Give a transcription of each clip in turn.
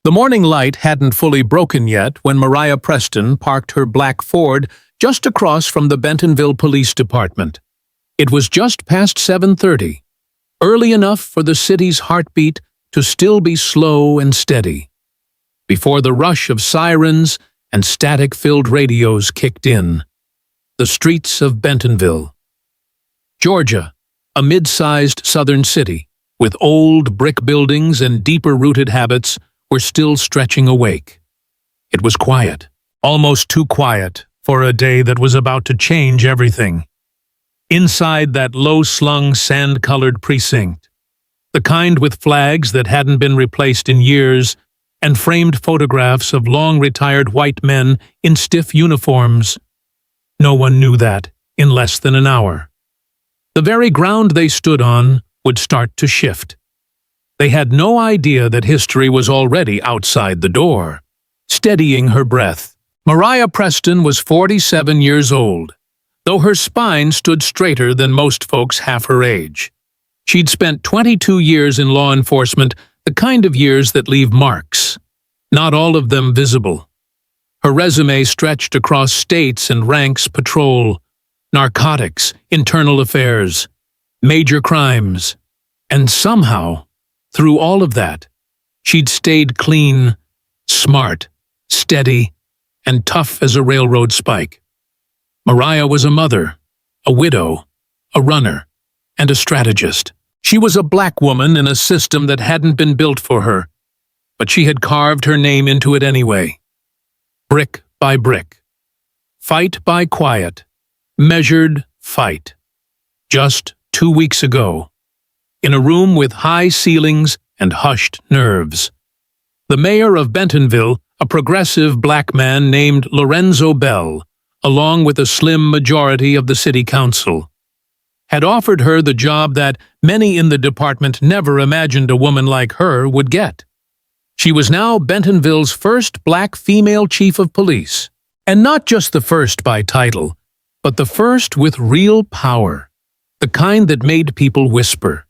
The morning light hadn't fully broken yet when Mariah Preston parked her black Ford just across from the Bentonville Police Department. It was just past 7:30, early enough for the city's heartbeat to still be slow and steady, before the rush of sirens and static-filled radios kicked in. The streets of Bentonville, Georgia, a mid-sized southern city, with old brick buildings and deeper-rooted habits, were still stretching awake. It was quiet, almost too quiet for a day that was about to change everything. Inside that low-slung, sand-colored precinct, the kind with flags that hadn't been replaced in years, and framed photographs of long-retired white men in stiff uniforms. No one knew that in less than an hour. The very ground they stood on would start to shift. They had no idea that history was already outside the door. Steadying her breath, Mariah Preston was 47 years old, though her spine stood straighter than most folks half her age. She'd spent 22 years in law enforcement, the kind of years that leave marks, not all of them visible. Her resume stretched across states and ranks: patrol, narcotics, internal affairs, major crimes, and somehow, through all of that, she'd stayed clean, smart, steady, and tough as a railroad spike. Mariah was a mother, a widow, a runner, and a strategist. She was a black woman in a system that hadn't been built for her, but she had carved her name into it anyway. Brick by brick. Fight by quiet. Measured fight. Just 2 weeks ago, in a room with high ceilings and hushed nerves, the mayor of Bentonville, a progressive black man named Lorenzo Bell, along with a slim majority of the city council, had offered her the job that many in the department never imagined a woman like her would get. She was now Bentonville's first black female chief of police, and not just the first by title, but the first with real power, the kind that made people whisper,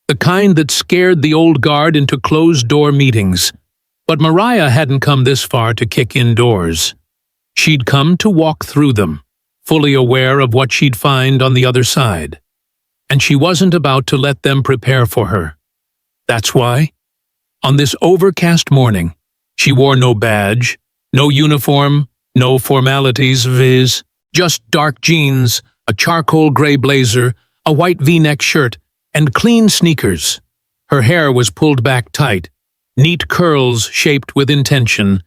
the kind that scared the old guard into closed-door meetings. But Mariah hadn't come this far to kick in doors. She'd come to walk through them, fully aware of what she'd find on the other side. And she wasn't about to let them prepare for her. That's why, on this overcast morning, she wore no badge, no uniform, no formalities, viz., just dark jeans, a charcoal gray blazer, a white V-neck shirt, and clean sneakers. Her hair was pulled back tight, neat curls shaped with intention.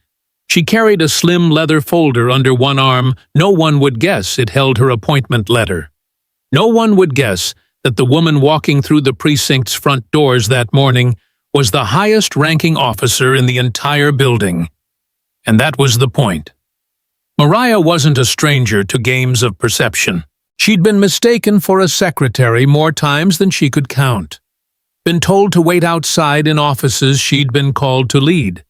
She carried a slim leather folder under one arm. No one would guess it held her appointment letter. No one would guess that the woman walking through the precinct's front doors that morning was the highest-ranking officer in the entire building. And that was the point. Mariah wasn't a stranger to games of perception. She'd been mistaken for a secretary more times than she could count. Been told to wait outside in offices she'd been called to lead.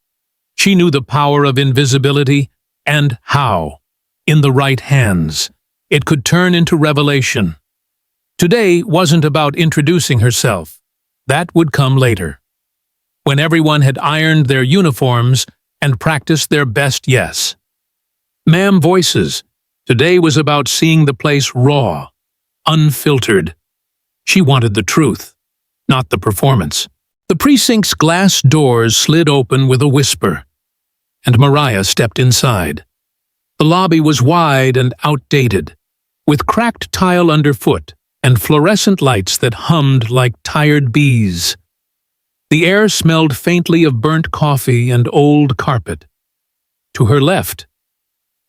She knew the power of invisibility and how, in the right hands, it could turn into revelation. Today wasn't about introducing herself. That would come later, when everyone had ironed their uniforms and practiced their best yes. Ma'am voices. Today was about seeing the place raw, unfiltered. She wanted the truth, not the performance. The precinct's glass doors slid open with a whisper, and Mariah stepped inside. The lobby was wide and outdated, with cracked tile underfoot and fluorescent lights that hummed like tired bees. The air smelled faintly of burnt coffee and old carpet. To her left,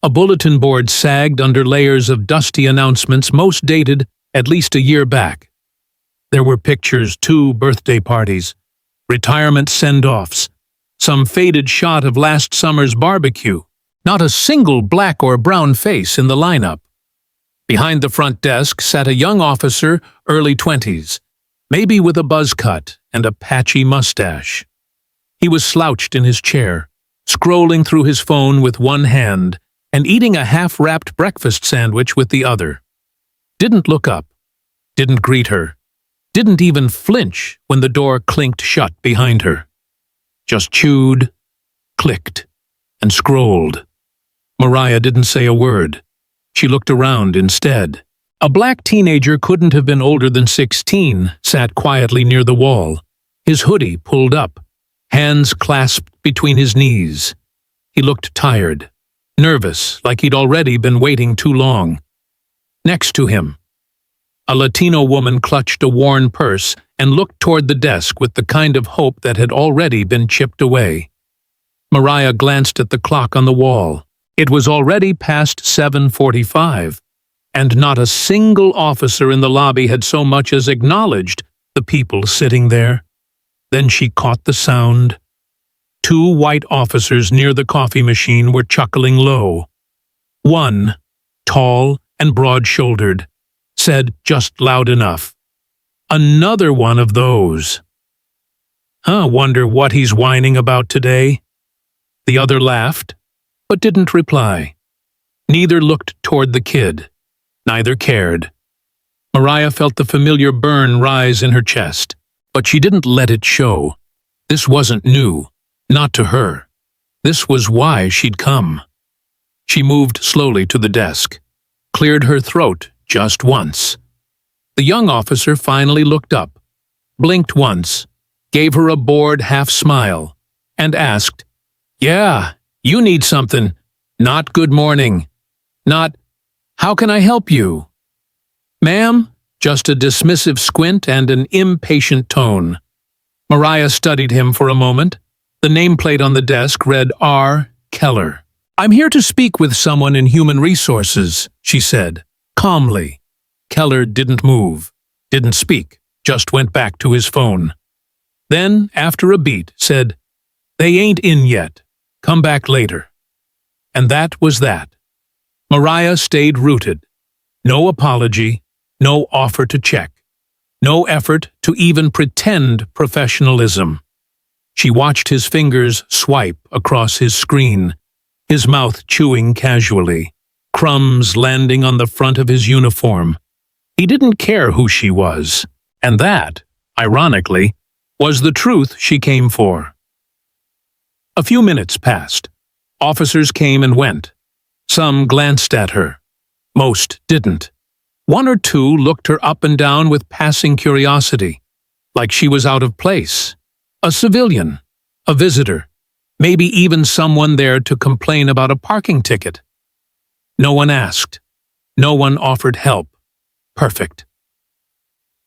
a bulletin board sagged under layers of dusty announcements, most dated at least a year back. There were pictures, 2 birthday parties, retirement send-offs, some faded shot of last summer's barbecue. Not a single black or brown face in the lineup. Behind the front desk sat a young officer, early 20s, maybe with a buzz cut and a patchy mustache. He was slouched in his chair, scrolling through his phone with one hand and eating a half-wrapped breakfast sandwich with the other. Didn't look up, didn't greet her, didn't even flinch when the door clinked shut behind her. Just chewed, clicked and scrolled. Mariah didn't say a word. She looked around instead. A black teenager couldn't have been older than 16, sat quietly near the wall, his hoodie pulled up, hands clasped between his knees. He looked tired, nervous, like he'd already been waiting too long. Next to him, a Latino woman clutched a worn purse and looked toward the desk with the kind of hope that had already been chipped away. Mariah glanced at the clock on the wall. It was already past 7:45, and not a single officer in the lobby had so much as acknowledged the people sitting there. Then she caught the sound. 2 white officers near the coffee machine were chuckling low. One, tall and broad-shouldered, said just loud enough, "Another one of those. Wonder what he's whining about today." The other laughed, but didn't reply. Neither looked toward the kid. Neither cared. Mariah felt the familiar burn rise in her chest, but she didn't let it show. This wasn't new, not to her. This was why she'd come. She moved slowly to the desk, cleared her throat just once. The young officer finally looked up, blinked once, gave her a bored half-smile, and asked, "Yeah, you need something. Not good morning. Not, how can I help you?" "Ma'am?" Just a dismissive squint and an impatient tone. Mariah studied him for a moment. The nameplate on the desk read R. Keller. "I'm here to speak with someone in Human Resources," she said, calmly. Keller didn't move, didn't speak, just went back to his phone. Then, after a beat, said, "They ain't in yet. Come back later." And that was that. Mariah stayed rooted. No apology, no offer to check, no effort to even pretend professionalism. She watched his fingers swipe across his screen, his mouth chewing casually, crumbs landing on the front of his uniform. He didn't care who she was, and that, ironically, was the truth she came for. A few minutes passed. Officers came and went. Some glanced at her. Most didn't. 1 or 2 looked her up and down with passing curiosity, like she was out of place. A civilian, a visitor, maybe even someone there to complain about a parking ticket. No one asked. No one offered help. Perfect.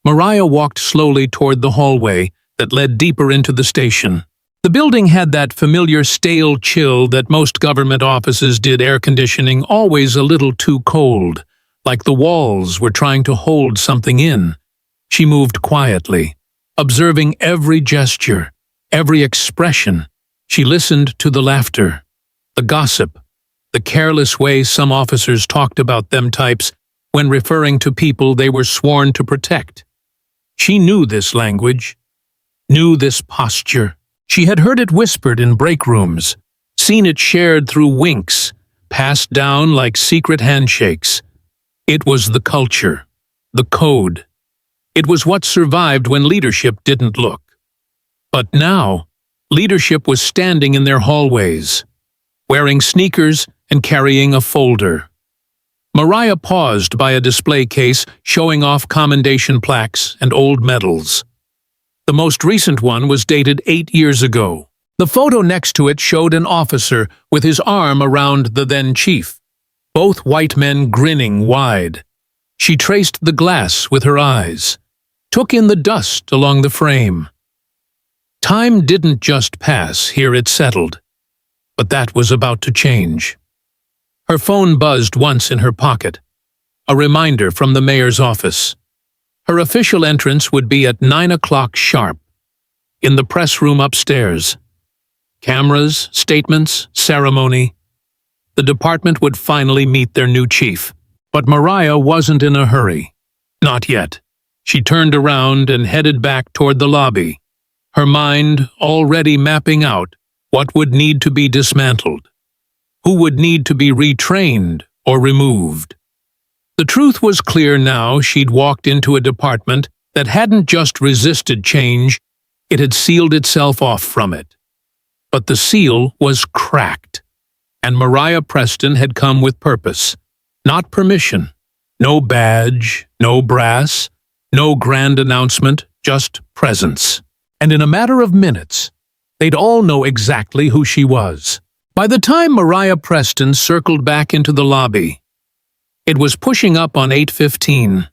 Mariah walked slowly toward the hallway that led deeper into the station. The building had that familiar stale chill that most government offices did, air conditioning always a little too cold, like the walls were trying to hold something in. She moved quietly, observing every gesture, every expression. She listened to the laughter, the gossip, the careless way some officers talked about them types when referring to people they were sworn to protect. She knew this language, knew this posture. She had heard it whispered in break rooms, seen it shared through winks, passed down like secret handshakes. It was the culture, the code. It was what survived when leadership didn't look. But now, leadership was standing in their hallways, wearing sneakers and carrying a folder. Mariah paused by a display case showing off commendation plaques and old medals. The most recent one was dated 8 years ago. The photo next to it showed an officer with his arm around the then chief, both white men grinning wide. She traced the glass with her eyes, took in the dust along the frame. Time didn't just pass, here it settled. But that was about to change. Her phone buzzed once in her pocket, a reminder from the mayor's office. Her official entrance would be at 9 o'clock sharp, in the press room upstairs. Cameras, statements, ceremony. The department would finally meet their new chief. But Mariah wasn't in a hurry. Not yet. She turned around and headed back toward the lobby, her mind already mapping out what would need to be dismantled, who would need to be retrained or removed. The truth was clear now. She'd walked into a department that hadn't just resisted change, it had sealed itself off from it. But the seal was cracked, and Mariah Preston had come with purpose, not permission. No badge, no brass, no grand announcement, just presence. And in a matter of minutes, they'd all know exactly who she was. By the time Mariah Preston circled back into the lobby, it was pushing up on 8:15.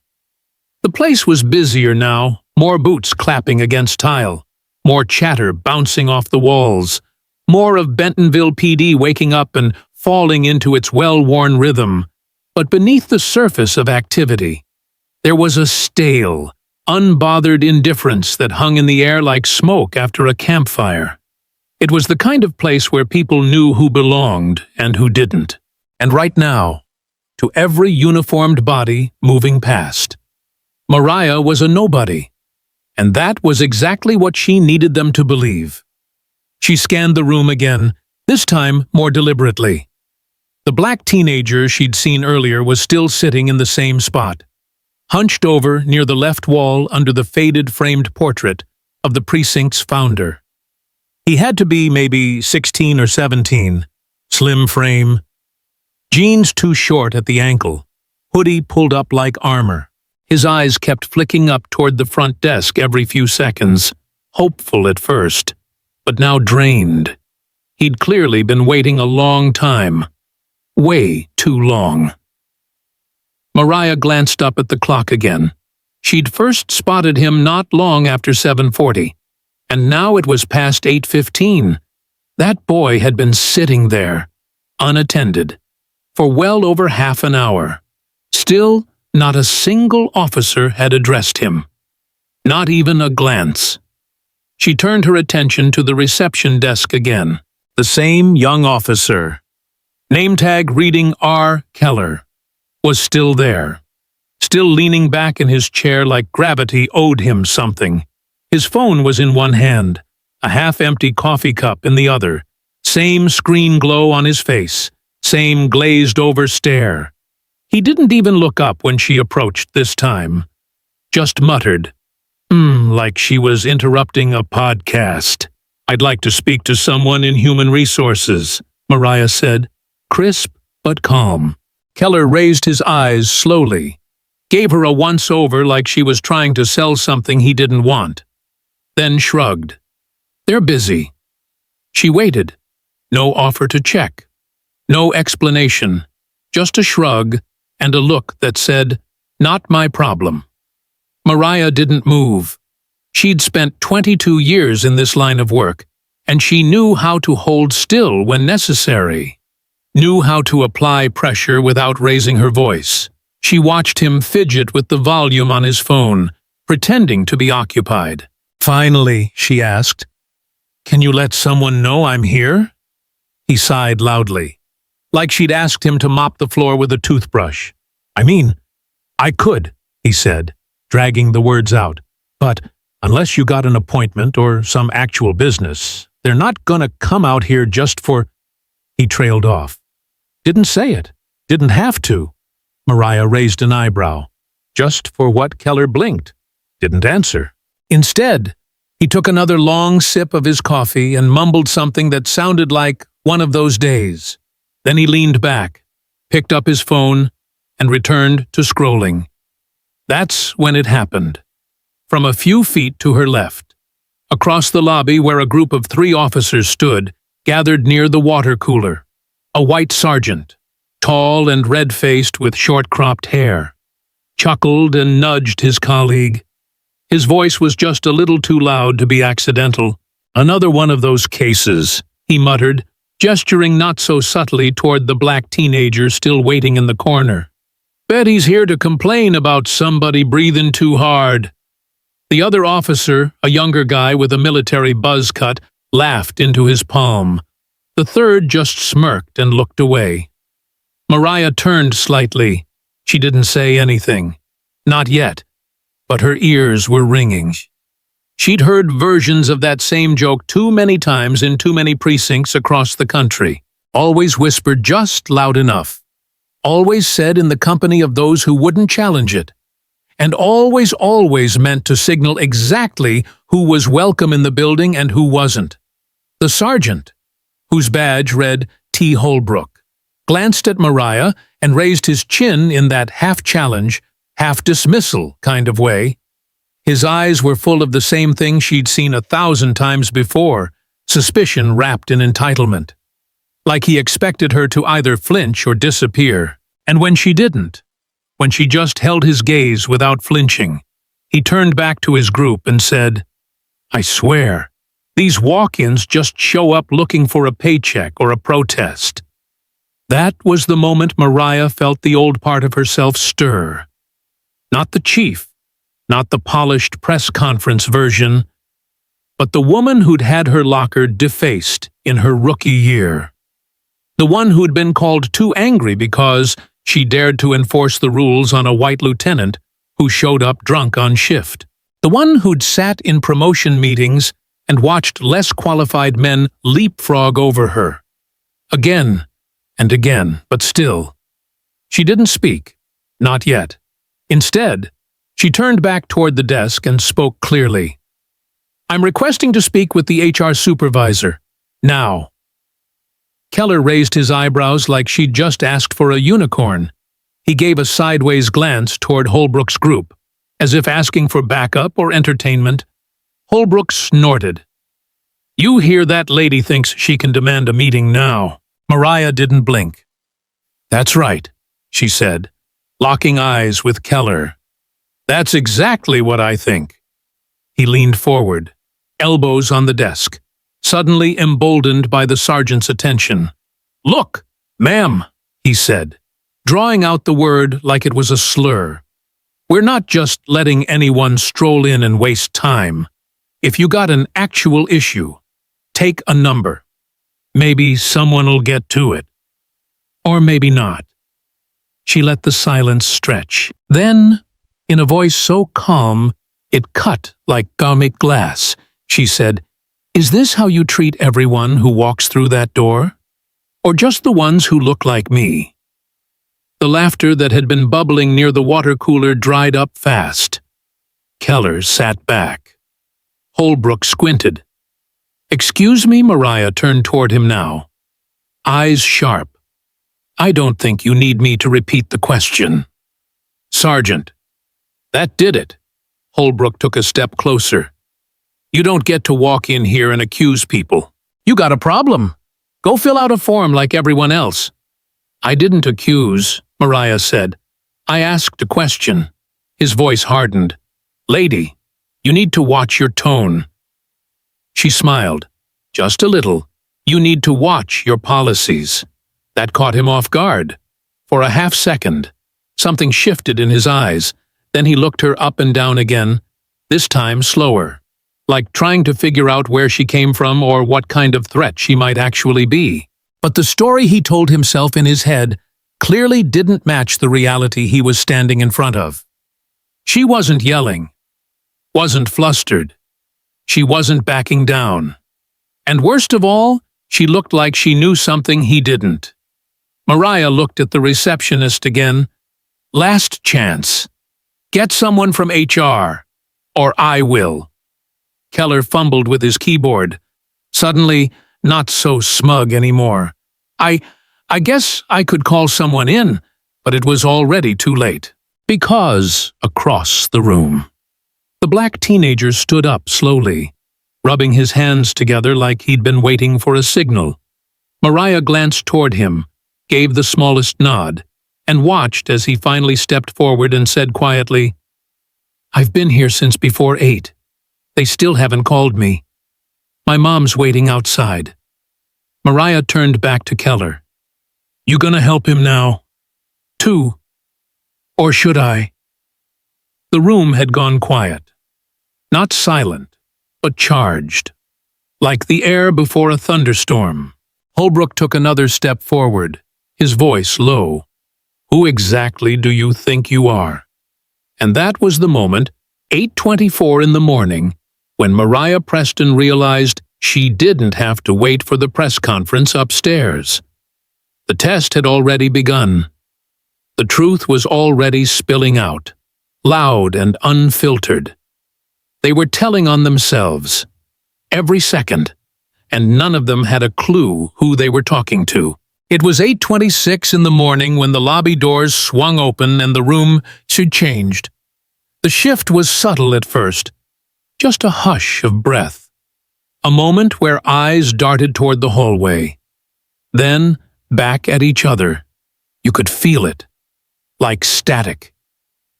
The place was busier now, more boots clapping against tile, more chatter bouncing off the walls, more of Bentonville PD waking up and falling into its well-worn rhythm. But beneath the surface of activity, there was a stale, unbothered indifference that hung in the air like smoke after a campfire. It was the kind of place where people knew who belonged and who didn't. And right now, to every uniformed body moving past, Mariah was a nobody. And that was exactly what she needed them to believe. She scanned the room again, this time more deliberately. The black teenager she'd seen earlier was still sitting in the same spot, hunched over near the left wall under the faded framed portrait of the precinct's founder. He had to be maybe 16 or 17, slim frame, jeans too short at the ankle, hoodie pulled up like armor. His eyes kept flicking up toward the front desk every few seconds, hopeful at first, but now drained. He'd clearly been waiting a long time. Way too long. Mariah glanced up at the clock again. She'd first spotted him not long after 7:40, and now it was past 8:15. That boy had been sitting there, unattended, for well over half an hour. Still, not a single officer had addressed him. Not even a glance. She turned her attention to the reception desk again. The same young officer, name tag reading R. Keller, was still there, still leaning back in his chair like gravity owed him something. His phone was in one hand, a half-empty coffee cup in the other, same screen glow on his face, same glazed-over stare. He didn't even look up when she approached this time, just muttered, like she was interrupting a podcast. "I'd like to speak to someone in human resources," Mariah said, crisp but calm. Keller raised his eyes slowly, gave her a once-over like she was trying to sell something he didn't want, then shrugged. "They're busy." She waited. No offer to check. No explanation. Just a shrug and a look that said, "Not my problem." Mariah didn't move. She'd spent 22 years in this line of work, and she knew how to hold still when necessary. Knew how to apply pressure without raising her voice. She watched him fidget with the volume on his phone, pretending to be occupied. "Finally," she asked, "can you let someone know I'm here?" He sighed loudly, like she'd asked him to mop the floor with a toothbrush. I could," he said, dragging the words out, "but unless you got an appointment or some actual business, they're not gonna come out here just for—" He trailed off. Didn't say it. Didn't have to. Mariah raised an eyebrow. Just for what Keller blinked. Didn't answer. Instead, he took another long sip of his coffee and mumbled something that sounded like one of those days. Then he leaned back, picked up his phone, and returned to scrolling. That's when it happened. From a few feet to her left, across the lobby where a group of 3 officers stood, gathered near the water cooler. A white sergeant, tall and red-faced with short-cropped hair, chuckled and nudged his colleague. His voice was just a little too loud to be accidental. "Another one of those cases," he muttered, gesturing not so subtly toward the black teenager still waiting in the corner. "Bet he's here to complain about somebody breathing too hard." The other officer, a younger guy with a military buzz cut, laughed into his palm. The third just smirked and looked away. Mariah turned slightly. She didn't say anything. Not yet. But her ears were ringing. She'd heard versions of that same joke too many times in too many precincts across the country. Always whispered just loud enough. Always said in the company of those who wouldn't challenge it. And always meant to signal exactly who was welcome in the building and who wasn't. The sergeant, whose badge read T. Holbrook, glanced at Mariah and raised his chin in that half-challenge, half-dismissal kind of way. His eyes were full of the same thing she'd seen 1,000 times before, suspicion wrapped in entitlement. Like he expected her to either flinch or disappear. And when she didn't, when she just held his gaze without flinching, he turned back to his group and said, "I swear, these walk-ins just show up looking for a paycheck or a protest." That was the moment Mariah felt the old part of herself stir. Not the chief, not the polished press conference version, but the woman who'd had her locker defaced in her rookie year. The one who'd been called too angry because she dared to enforce the rules on a white lieutenant who showed up drunk on shift. The one who'd sat in promotion meetings and watched less qualified men leapfrog over her. Again and again, but still. She didn't speak. Not yet. Instead, she turned back toward the desk and spoke clearly. "I'm requesting to speak with the HR supervisor. Now." Keller raised his eyebrows like she'd just asked for a unicorn. He gave a sideways glance toward Holbrook's group, as if asking for backup or entertainment. Holbrook snorted. "You hear that lady thinks she can demand a meeting now." Mariah didn't blink. "That's right," she said, locking eyes with Keller. "That's exactly what I think." He leaned forward, elbows on the desk, suddenly emboldened by the sergeant's attention. "Look, ma'am," he said, drawing out the word like it was a slur. "We're not just letting anyone stroll in and waste time. If you got an actual issue, take a number. Maybe someone'll get to it. Or maybe not." She let the silence stretch. Then, in a voice so calm it cut like comic glass, she said, "Is this how you treat everyone who walks through that door? Or just the ones who look like me?" The laughter that had been bubbling near the water cooler dried up fast. Keller sat back. Holbrook squinted. "Excuse me," Mariah turned toward him now, eyes sharp. "I don't think you need me to repeat the question." "Sergeant." "That did it." Holbrook took a step closer. "You don't get to walk in here and accuse people. You got a problem. Go fill out a form like everyone else." "I didn't accuse," Mariah said. "I asked a question." His voice hardened. "Lady, you need to watch your tone." She smiled. "Just a little. You need to watch your policies." That caught him off guard. For a half second, something shifted in his eyes. Then he looked her up and down again, this time slower, like trying to figure out where she came from or what kind of threat she might actually be. But the story he told himself in his head clearly didn't match the reality he was standing in front of. She wasn't yelling, wasn't flustered. She wasn't backing down. And worst of all, she looked like she knew something he didn't. Mariah looked at the receptionist again. "Last chance. Get someone from HR, or I will." Keller fumbled with his keyboard, suddenly not so smug anymore. I guess I could call someone in, but it was already too late. Because, across the room, the black teenager stood up slowly, rubbing his hands together like he'd been waiting for a signal. Mariah glanced toward him, gave the smallest nod, and watched as he finally stepped forward and said quietly, "I've been here since before 8. They still haven't called me. My mom's waiting outside." Mariah turned back to Keller. "You gonna help him now? Too? Or should I?" The room had gone quiet. Not silent, but charged. Like the air before a thunderstorm. Holbrook took another step forward, his voice low. "Who exactly do you think you are?" And that was the moment, 8:24 in the morning, when Mariah Preston realized she didn't have to wait for the press conference upstairs. The test had already begun. The truth was already spilling out, loud and unfiltered. They were telling on themselves. Every second, and none of them had a clue who they were talking to. It was 8:26 in the morning when the lobby doors swung open and the room changed. The shift was subtle at first, just a hush of breath. A moment where eyes darted toward the hallway. Then, back at each other. You could feel it, like static.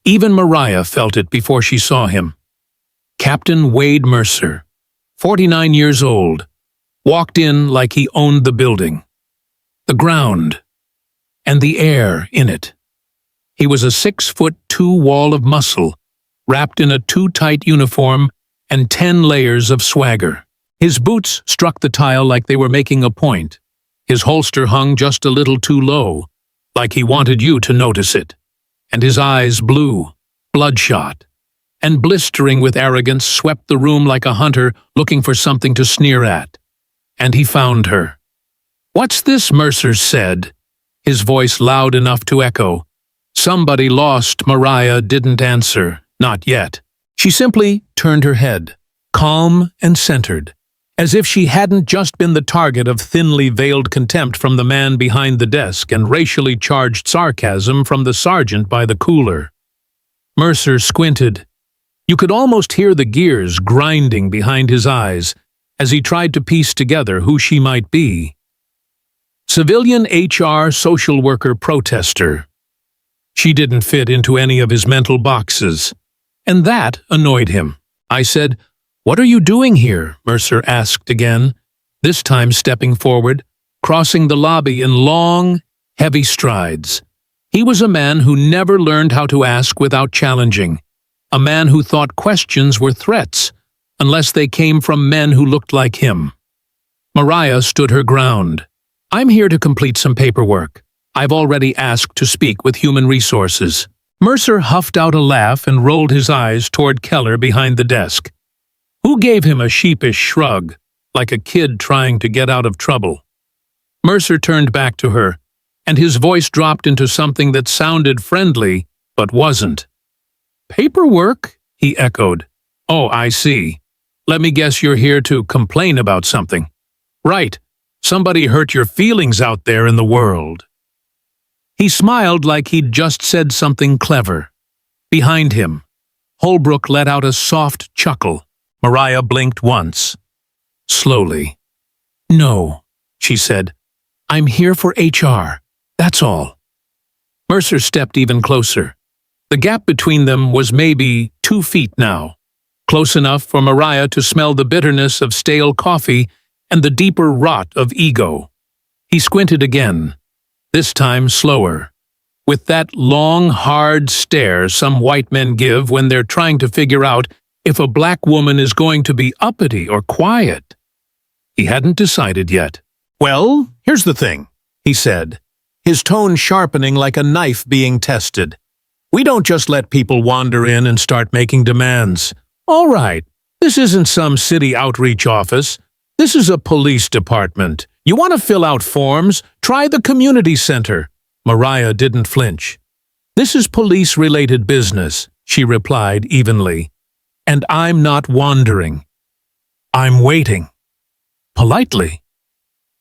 Even Mariah felt it before she saw him. Captain Wade Mercer, 49 years old, walked in like he owned the building, the ground, and the air in it. He was a 6'2" wall of muscle, wrapped in a too-tight uniform and 10 layers of swagger. His boots struck the tile like they were making a point. His holster hung just a little too low, like he wanted you to notice it. And his eyes blue, bloodshot, and blistering with arrogance swept the room like a hunter looking for something to sneer at. And he found her. "What's this?" Mercer said, his voice loud enough to echo. Somebody lost. Mariah didn't answer, not yet. She simply turned her head, calm and centered, as if she hadn't just been the target of thinly veiled contempt from the man behind the desk and racially charged sarcasm from the sergeant by the cooler. Mercer squinted. You could almost hear the gears grinding behind his eyes as he tried to piece together who she might be. Civilian HR social worker protester. She didn't fit into any of his mental boxes, and that annoyed him. I said, "What are you doing here?" Mercer asked again, this time stepping forward, crossing the lobby in long, heavy strides. He was a man who never learned how to ask without challenging, a man who thought questions were threats, unless they came from men who looked like him. Mariah stood her ground. "I'm here to complete some paperwork. I've already asked to speak with Human Resources." Mercer huffed out a laugh and rolled his eyes toward Keller behind the desk, who gave him a sheepish shrug, like a kid trying to get out of trouble. Mercer turned back to her, and his voice dropped into something that sounded friendly, but wasn't. "Paperwork?" he echoed. "Oh, I see. Let me guess you're here to complain about something." "Right. Somebody hurt your feelings out there in the world." He smiled like he'd just said something clever. Behind him, Holbrook let out a soft chuckle. Mariah blinked once. Slowly. "No," she said. "I'm here for HR. That's all." Mercer stepped even closer. The gap between them was maybe 2 feet now, close enough for Mariah to smell the bitterness of stale coffee and the deeper rot of ego. He squinted again, this time slower, with that long, hard stare some white men give when they're trying to figure out if a black woman is going to be uppity or quiet. He hadn't decided yet. "Well, here's the thing," he said, his tone sharpening like a knife being tested. "We don't just let people wander in and start making demands. All right, this isn't some city outreach office. This is a police department. You want to fill out forms? Try the community center." Mariah didn't flinch. "This is police-related business," she replied evenly. "And I'm not wandering. I'm waiting." Politely.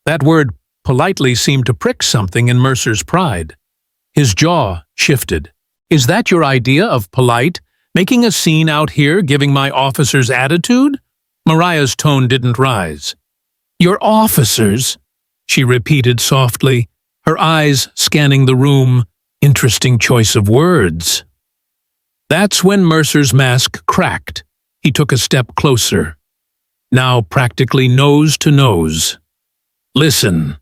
That word politely seemed to prick something in Mercer's pride. His jaw shifted. "Is that your idea of polite? Making a scene out here, giving my officers attitude?" Mariah's tone didn't rise. "Your officers?" she repeated softly, her eyes scanning the room. Interesting choice of words. That's when Mercer's mask cracked. He took a step closer, now practically nose to nose. "Listen,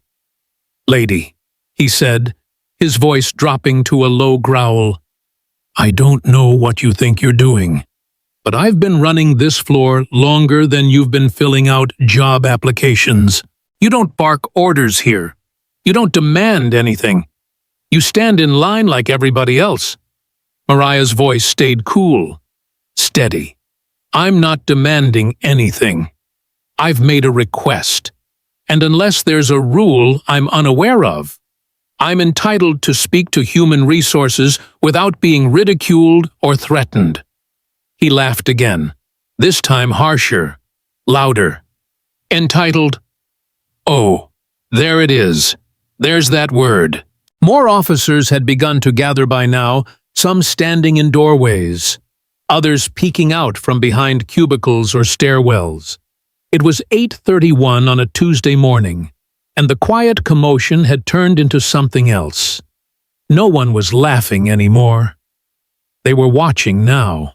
lady," he said, his voice dropping to a low growl. "I don't know what you think you're doing, but I've been running this floor longer than you've been filling out job applications. You don't bark orders here. You don't demand anything. You stand in line like everybody else." Mariah's voice stayed cool, steady. "I'm not demanding anything. I've made a request, and unless there's a rule I'm unaware of, I'm entitled to speak to Human Resources without being ridiculed or threatened." He laughed again, this time harsher, louder. "Entitled Oh, there it is. There's that word. More officers had begun to gather by now, some standing in doorways, others peeking out from behind cubicles or stairwells. It was 8:31 on a Tuesday morning, and the quiet commotion had turned into something else. No one was laughing anymore. They were watching now.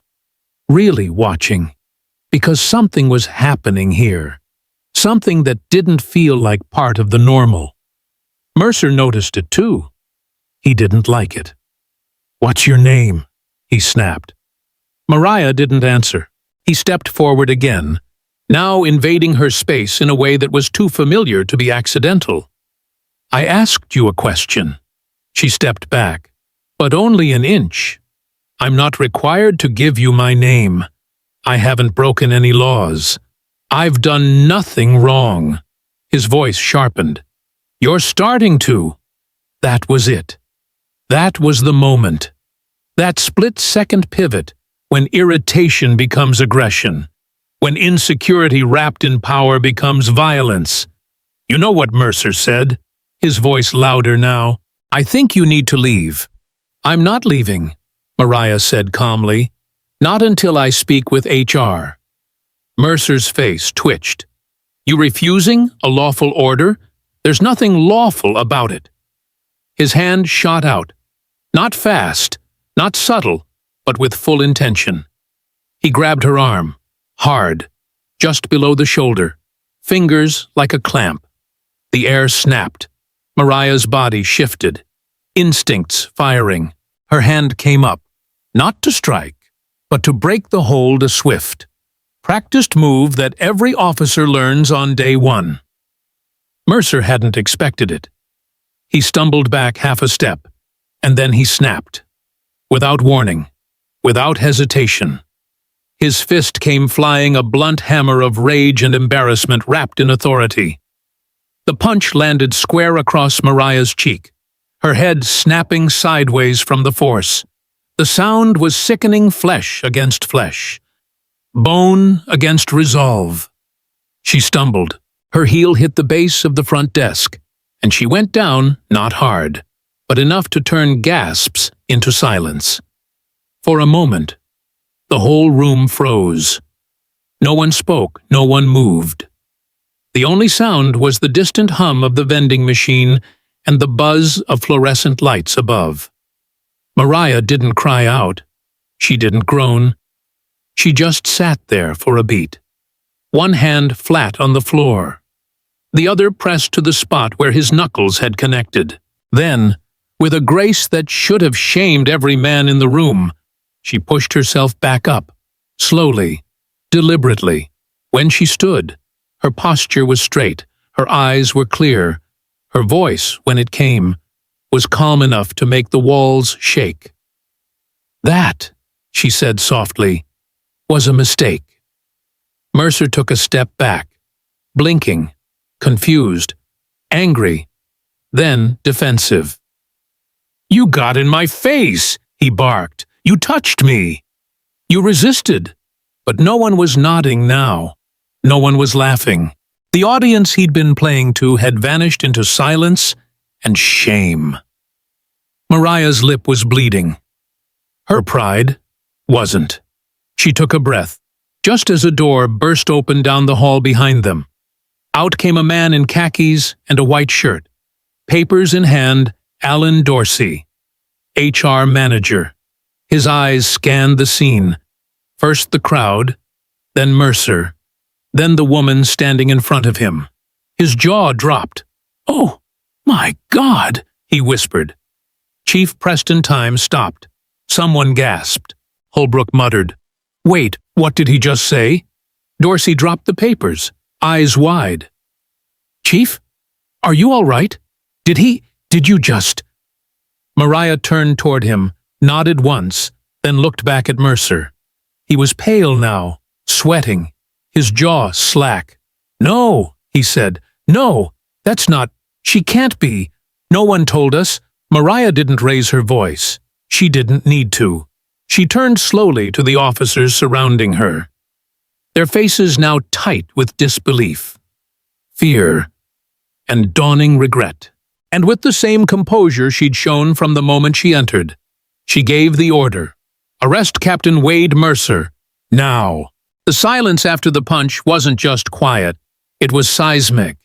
Really watching. Because something was happening here. Something that didn't feel like part of the normal. Mercer noticed it too. He didn't like it. "What's your name?" he snapped. Mariah didn't answer. He stepped forward again, now invading her space in a way that was too familiar to be accidental. "I asked you a question." She stepped back, but only an inch. "I'm not required to give you my name. I haven't broken any laws. I've done nothing wrong." His voice sharpened. "You're starting to." That was it. That was the moment. That split-second pivot, when irritation becomes aggression. When insecurity wrapped in power becomes violence. "You know what Mercer said?" His voice louder now. "I think you need to leave." "I'm not leaving," Mariah said calmly. "Not until I speak with HR." Mercer's face twitched. "You refusing a lawful order? There's nothing lawful about it." His hand shot out. Not fast, not subtle, but with full intention. He grabbed her arm, hard, just below the shoulder, fingers like a clamp. The air snapped. Mariah's body shifted, instincts firing. Her hand came up, not to strike, but to break the hold a swift, practiced move that every officer learns on day one. Mercer hadn't expected it. He stumbled back half a step, and then he snapped. Without warning, without hesitation. His fist came flying, a blunt hammer of rage and embarrassment wrapped in authority. The punch landed square across Mariah's cheek, her head snapping sideways from the force. The sound was sickening, flesh against flesh, bone against resolve. She stumbled. Her heel hit the base of the front desk, and she went down, not hard, but enough to turn gasps into silence. For a moment, the whole room froze. No one spoke, no one moved. The only sound was the distant hum of the vending machine and the buzz of fluorescent lights above. Mariah didn't cry out. She didn't groan. She just sat there for a beat, one hand flat on the floor, the other pressed to the spot where his knuckles had connected. Then, with a grace that should have shamed every man in the room, she pushed herself back up, slowly, deliberately. When she stood, her posture was straight, her eyes were clear, her voice, when it came, was calm enough to make the walls shake. "That," she said softly, "was a mistake." Mercer took a step back, blinking, confused, angry, then defensive. "You got in my face," he barked. "You touched me. You resisted." But no one was nodding now. No one was laughing. The audience he'd been playing to had vanished into silence and shame. Mariah's lip was bleeding. Her pride wasn't. She took a breath, just as a door burst open down the hall behind them. Out came a man in khakis and a white shirt. Papers in hand, Alan Dorsey, HR manager. His eyes scanned the scene. First the crowd, then Mercer, then the woman standing in front of him. His jaw dropped. "Oh, my God," he whispered. Chief Preston Time stopped. Someone gasped. Holbrook muttered, "Wait, what did he just say?" Dorsey dropped the papers, eyes wide. "Chief, are you all right? Did you just—" Mariah turned toward him, nodded once, then looked back at Mercer. He was pale now, sweating, his jaw slack. "No," he said. "No, that's not— She can't be. No one told us." Mariah didn't raise her voice. She didn't need to. She turned slowly to the officers surrounding her, their faces now tight with disbelief, fear, and dawning regret. And with the same composure she'd shown from the moment she entered, she gave the order. "Arrest Captain Wade Mercer, now." The silence after the punch wasn't just quiet. It was seismic.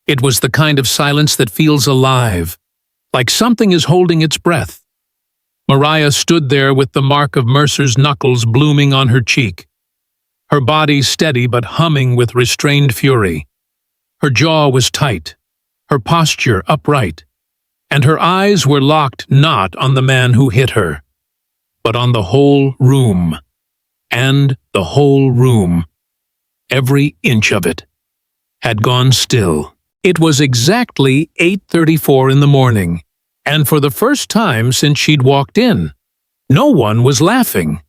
It was the kind of silence that feels alive, like something is holding its breath. Mariah stood there with the mark of Mercer's knuckles blooming on her cheek, her body steady but humming with restrained fury. Her jaw was tight, her posture upright, and her eyes were locked not on the man who hit her, but on the whole room. And the whole room, every inch of it, had gone still. It was exactly 8:34 in the morning, and for the first time since she'd walked in, no one was laughing.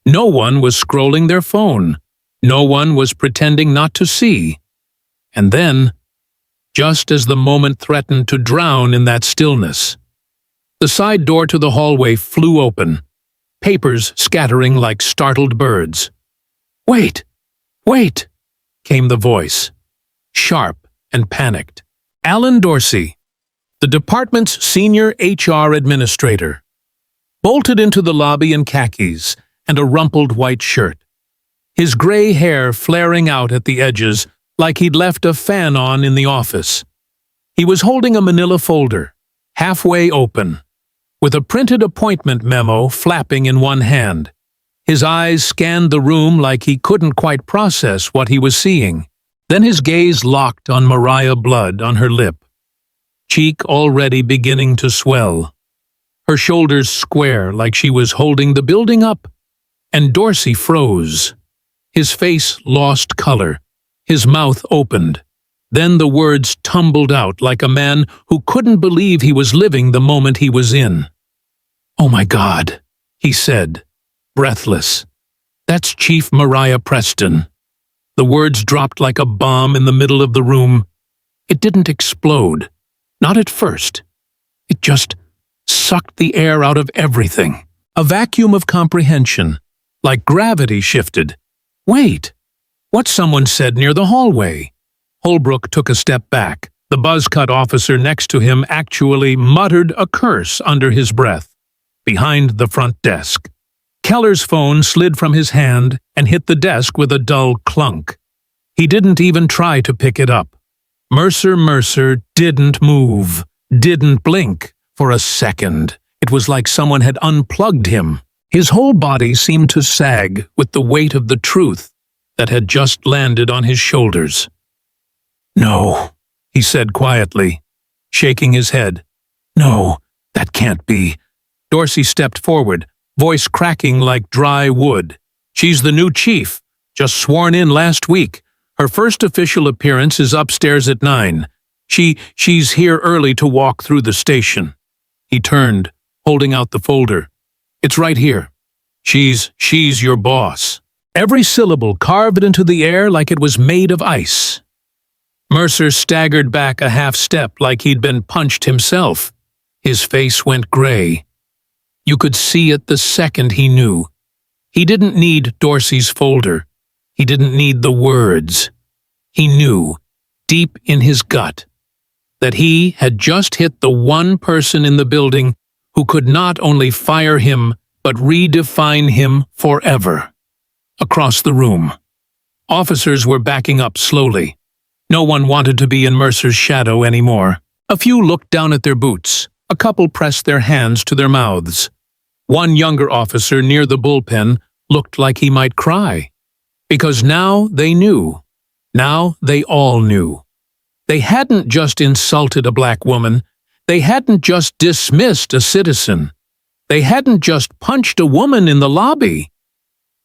No one was scrolling their phone. No one was pretending not to see. And then, just as the moment threatened to drown in that stillness, the side door to the hallway flew open, papers scattering like startled birds. "Wait! Wait!" came the voice, sharp and panicked. Alan Dorsey, the department's senior HR administrator, bolted into the lobby in khakis and a rumpled white shirt, his gray hair flaring out at the edges like he'd left a fan on in the office. He was holding a manila folder, halfway open, with a printed appointment memo flapping in one hand. His eyes scanned the room like he couldn't quite process what he was seeing. Then his gaze locked on Mariah, blood on her lip, cheek already beginning to swell, her shoulders square like she was holding the building up. And Dorsey froze. His face lost color, his mouth opened. Then the words tumbled out like a man who couldn't believe he was living the moment he was in. "Oh my God," he said, breathless. "That's Chief Mariah Preston." The words dropped like a bomb in the middle of the room. It didn't explode, not at first. It just sucked the air out of everything. A vacuum of comprehension, like gravity shifted. Wait, what someone said near the hallway. Holbrook took a step back. The buzz-cut officer next to him actually muttered a curse under his breath, behind the front desk. Keller's phone slid from his hand and hit the desk with a dull clunk. He didn't even try to pick it up. Mercer didn't move, didn't blink for a second. It was like someone had unplugged him. His whole body seemed to sag with the weight of the truth that had just landed on his shoulders. "No," he said quietly, shaking his head. "No, that can't be." Dorsey stepped forward, voice cracking like dry wood. "She's the new chief, just sworn in last week. Her first official appearance is upstairs at 9. She's here early to walk through the station." He turned, holding out the folder. "It's right here. She's your boss." Every syllable carved into the air like it was made of ice. Mercer staggered back a half step like he'd been punched himself. His face went gray. You could see it the second he knew. He didn't need Dorsey's folder. He didn't need the words. He knew, deep in his gut, that he had just hit the one person in the building who could not only fire him but redefine him forever. Across the room, officers were backing up slowly. No one wanted to be in Mercer's shadow anymore. A few looked down at their boots. A couple pressed their hands to their mouths. One younger officer near the bullpen looked like he might cry. Because now they knew. Now they all knew. They hadn't just insulted a black woman. They hadn't just dismissed a citizen. They hadn't just punched a woman in the lobby.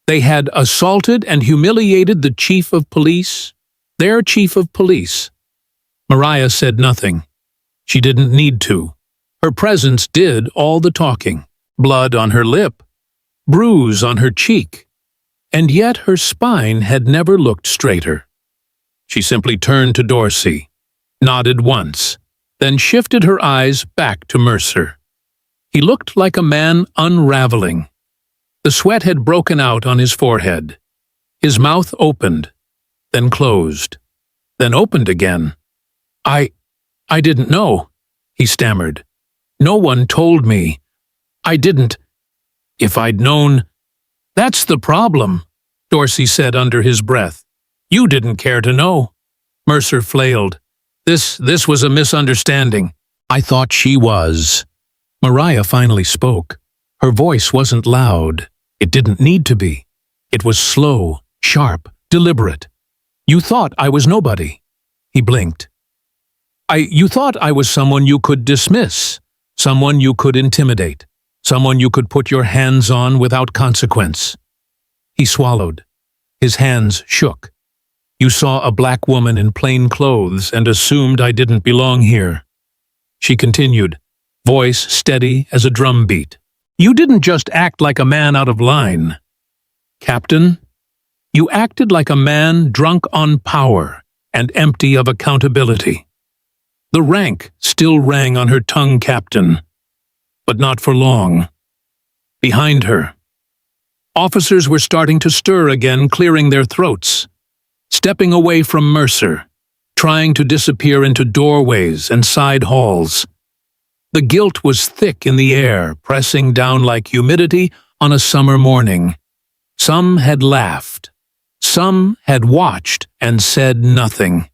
They had assaulted and humiliated the chief of police, their chief of police. Mariah said nothing. She didn't need to. Her presence did all the talking. Blood on her lip, bruise on her cheek, and yet her spine had never looked straighter. She simply turned to Dorsey, nodded once, then shifted her eyes back to Mercer. He looked like a man unraveling. The sweat had broken out on his forehead. His mouth opened, then closed, then opened again. I I didn't know," he stammered. "No one told me. I didn't. If I'd known—" "That's the problem," Dorsey said under his breath. "You didn't care to know." Mercer flailed. This was a misunderstanding." "I thought she was." Mariah finally spoke. Her voice wasn't loud. It didn't need to be. It was slow, sharp, deliberate. "You thought I was nobody." He blinked. You thought I was someone you could dismiss, someone you could intimidate, someone you could put your hands on without consequence." He swallowed. His hands shook. "You saw a black woman in plain clothes and assumed I didn't belong here." She continued, voice steady as a drum beat. "You didn't just act like a man out of line, Captain. You acted like a man drunk on power and empty of accountability." The rank still rang on her tongue, Captain. But not for long. Behind her, officers were starting to stir again, clearing their throats, stepping away from Mercer, trying to disappear into doorways and side halls. The guilt was thick in the air, pressing down like humidity on a summer morning. Some had laughed. Some had watched and said nothing.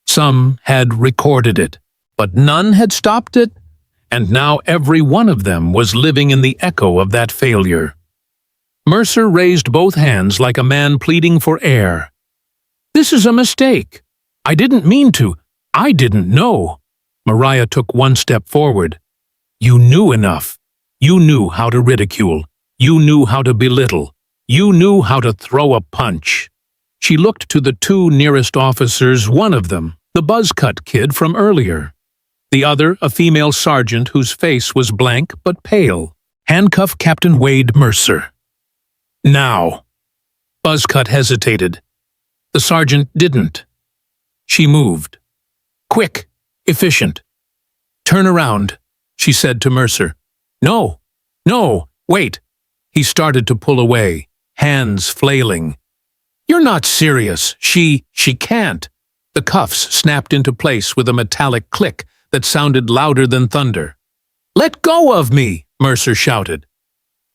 Some had recorded it, but none had stopped it, and now every one of them was living in the echo of that failure. Mercer raised both hands like a man pleading for air. "This is a mistake. I didn't mean to. I didn't know." Mariah took one step forward. "You knew enough. You knew how to ridicule. You knew how to belittle. You knew how to throw a punch." She looked to the two nearest officers, one of them, the buzz-cut kid from earlier. The other, a female sergeant whose face was blank but pale. "Handcuff Captain Wade Mercer." "Now." Buzzcut hesitated. The sergeant didn't. She moved. Quick, efficient. "Turn around," she said to Mercer. "No, no, wait." He started to pull away, hands flailing. "You're not serious. She can't." The cuffs snapped into place with a metallic click that sounded louder than thunder. "Let go of me," Mercer shouted.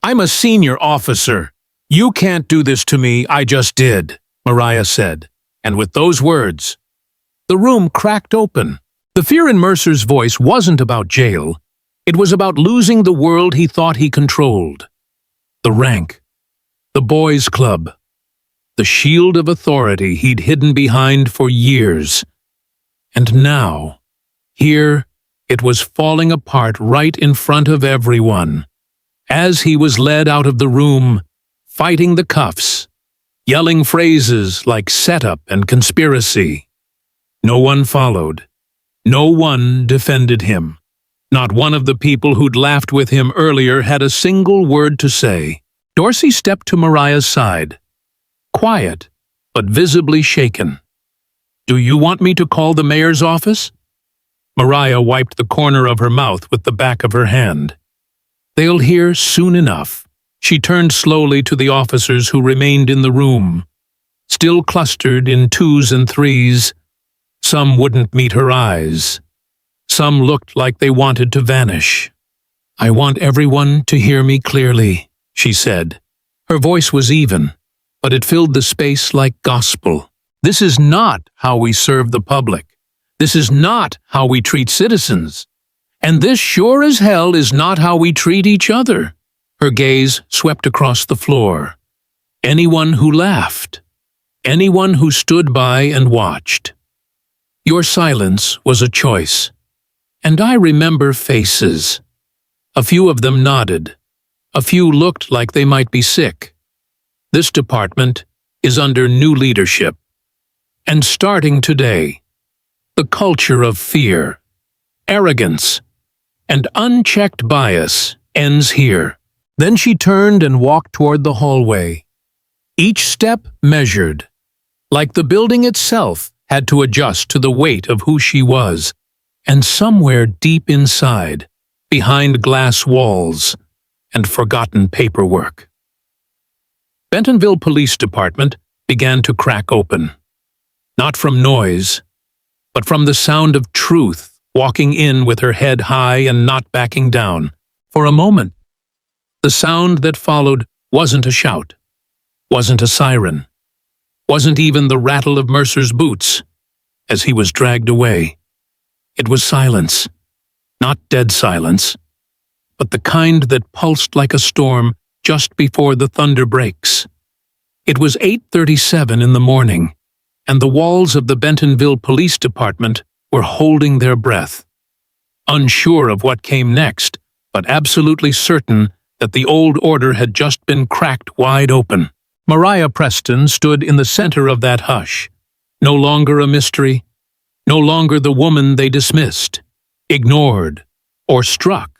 "I'm a senior officer. You can't do this to me. I just did," Mariah said. And with those words, the room cracked open. The fear in Mercer's voice wasn't about jail. It was about losing the world he thought he controlled. The rank. The boys' club. The shield of authority he'd hidden behind for years. And now, here, it was falling apart right in front of everyone. As he was led out of the room, fighting the cuffs, yelling phrases like setup and conspiracy. No one followed. No one defended him. Not one of the people who'd laughed with him earlier had a single word to say. Dorsey stepped to Mariah's side. Quiet, but visibly shaken. "Do you want me to call the mayor's office?" Mariah wiped the corner of her mouth with the back of her hand. "They'll hear soon enough." She turned slowly to the officers who remained in the room, still clustered in twos and threes. Some wouldn't meet her eyes. Some looked like they wanted to vanish. "I want everyone to hear me clearly," she said. Her voice was even, but it filled the space like gospel. "This is not how we serve the public. This is not how we treat citizens. And this sure as hell is not how we treat each other." Her gaze swept across the floor. Anyone who laughed. Anyone who stood by and watched. Your silence was a choice. And I remember faces. A few of them nodded. A few looked like they might be sick. This department is under new leadership. And starting today, the culture of fear, arrogance, and unchecked bias ends here. Then she turned and walked toward the hallway. Each step measured, like the building itself had to adjust to the weight of who she was. And somewhere deep inside, behind glass walls and forgotten paperwork, Bentonville Police Department began to crack open. Not from noise, but from the sound of truth walking in with her head high and not backing down. For a moment, the sound that followed wasn't a shout, wasn't a siren, wasn't even the rattle of Mercer's boots as he was dragged away. It was silence, not dead silence, but the kind that pulsed like a storm just before the thunder breaks. It was 8:37 in the morning, and the walls of the Bentonville Police Department were holding their breath, unsure of what came next, but absolutely certain that the old order had just been cracked wide open. Mariah Preston stood in the center of that hush, no longer a mystery, no longer the woman they dismissed, ignored, or struck.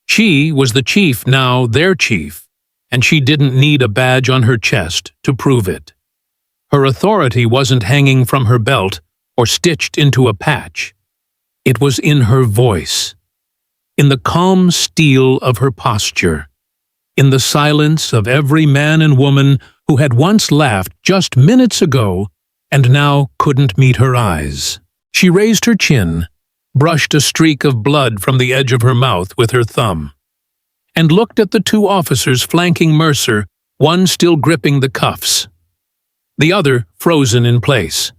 She was the chief now, their chief, and she didn't need a badge on her chest to prove it. Her authority wasn't hanging from her belt or stitched into a patch. It was in her voice, in the calm steel of her posture, in the silence of every man and woman who had once laughed just minutes ago and now couldn't meet her eyes. She raised her chin, brushed a streak of blood from the edge of her mouth with her thumb, and looked at the two officers flanking Mercer, one still gripping the cuffs, the other frozen in place,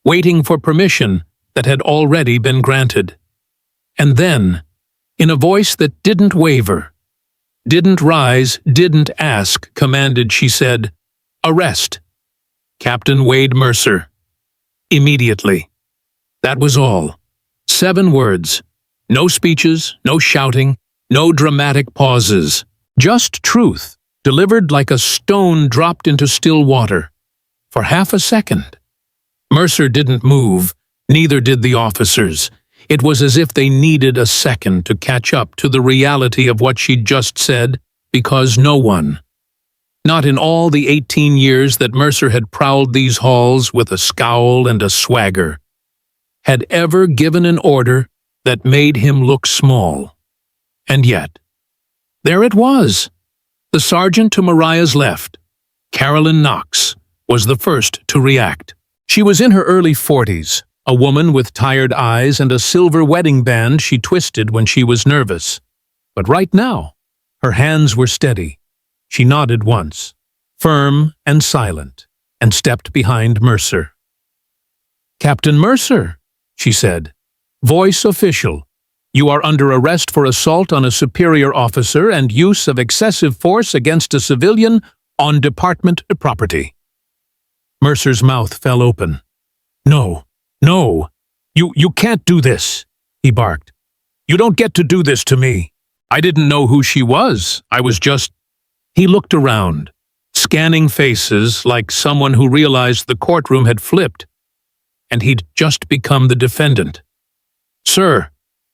waiting for permission that had already been granted. And then, in a voice that didn't waver, didn't rise, didn't ask, commanded, she said, "Arrest Captain Wade Mercer. Immediately." That was all. 7 words. No speeches, no shouting, no dramatic pauses. Just truth, delivered like a stone dropped into still water. For half a second. Mercer didn't move, neither did the officers. It was as if they needed a second to catch up to the reality of what she'd just said, because no one, not in all the 18 years that Mercer had prowled these halls with a scowl and a swagger, had ever given an order that made him look small. And yet, there it was. The sergeant to Mariah's left, Carolyn Knox, was the first to react. She was in her early 40s, a woman with tired eyes and a silver wedding band she twisted when she was nervous. But right now, her hands were steady. She nodded once, firm and silent, and stepped behind Mercer. "Captain Mercer," she said, "voice official. You are under arrest for assault on a superior officer and use of excessive force against a civilian on department property." Mercer's mouth fell open. "No, no, you can't do this," he barked. "You don't get to do this to me. I didn't know who she was. I was just—" He looked around, scanning faces like someone who realized the courtroom had flipped, and he'd just become the defendant. "Sir,"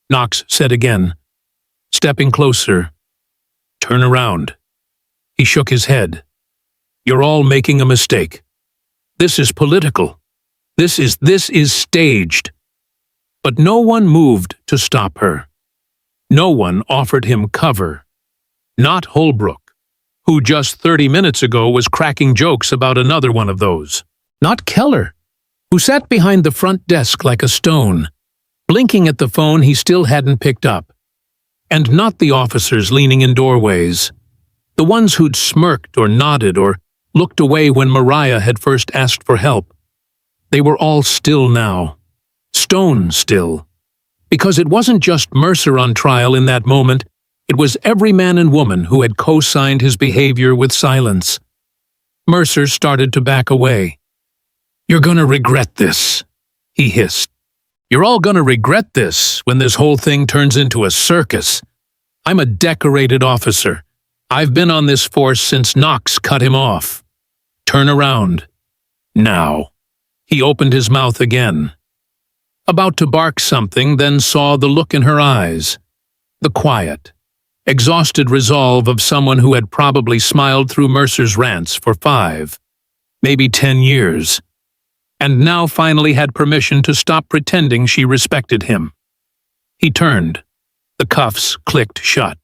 Knox said again, stepping closer. "Turn around." He shook his head. "You're all making a mistake. This is political. This is staged." But no one moved to stop her. No one offered him cover. Not Holbrook, who just 30 minutes ago was cracking jokes about another one of those. Not Keller, who sat behind the front desk like a stone, blinking at the phone he still hadn't picked up. And not the officers leaning in doorways, the ones who'd smirked or nodded or looked away when Mariah had first asked for help. They were all still now, stone still, because it wasn't just Mercer on trial in that moment, it was every man and woman who had co-signed his behavior with silence. Mercer started to back away. "You're gonna regret this," he hissed. "You're all gonna regret this when this whole thing turns into a circus. I'm a decorated officer. I've been on this force since Knox cut him off. Turn around. Now." He opened his mouth again, about to bark something, then saw the look in her eyes, the quiet, exhausted resolve of someone who had probably smiled through Mercer's rants for 5, maybe 10 years, and now finally had permission to stop pretending she respected him. He turned. The cuffs clicked shut,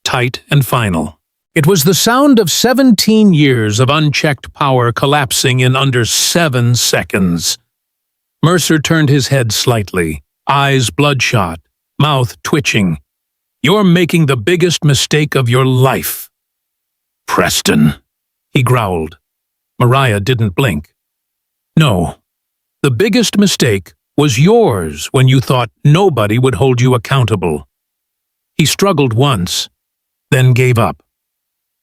tight and final. It was the sound of 17 years of unchecked power collapsing in under 7 seconds. Mercer turned his head slightly, eyes bloodshot, mouth twitching. "You're making the biggest mistake of your life." "Preston," he growled. Mariah didn't blink. "No, the biggest mistake was yours when you thought nobody would hold you accountable." He struggled once, then gave up.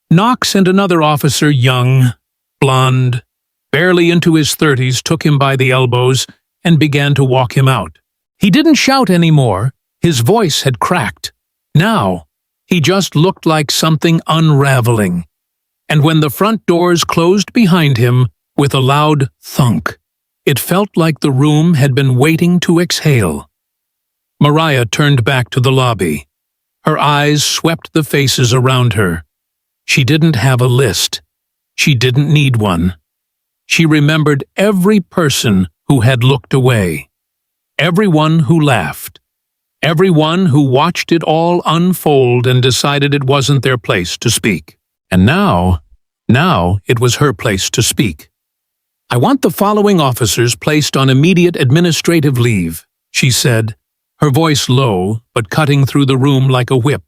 Knox and another officer, young, blonde, barely into his 30s, took him by the elbows and began to walk him out. He didn't shout anymore. His voice had cracked. Now, he just looked like something unraveling. And when the front doors closed behind him with a loud thunk, it felt like the room had been waiting to exhale. Mariah turned back to the lobby. Her eyes swept the faces around her. She didn't have a list. She didn't need one. She remembered every person who had looked away, everyone who laughed, everyone who watched it all unfold and decided it wasn't their place to speak. And now it was her place to speak. "I want the following officers placed on immediate administrative leave," she said, her voice low but cutting through the room like a whip.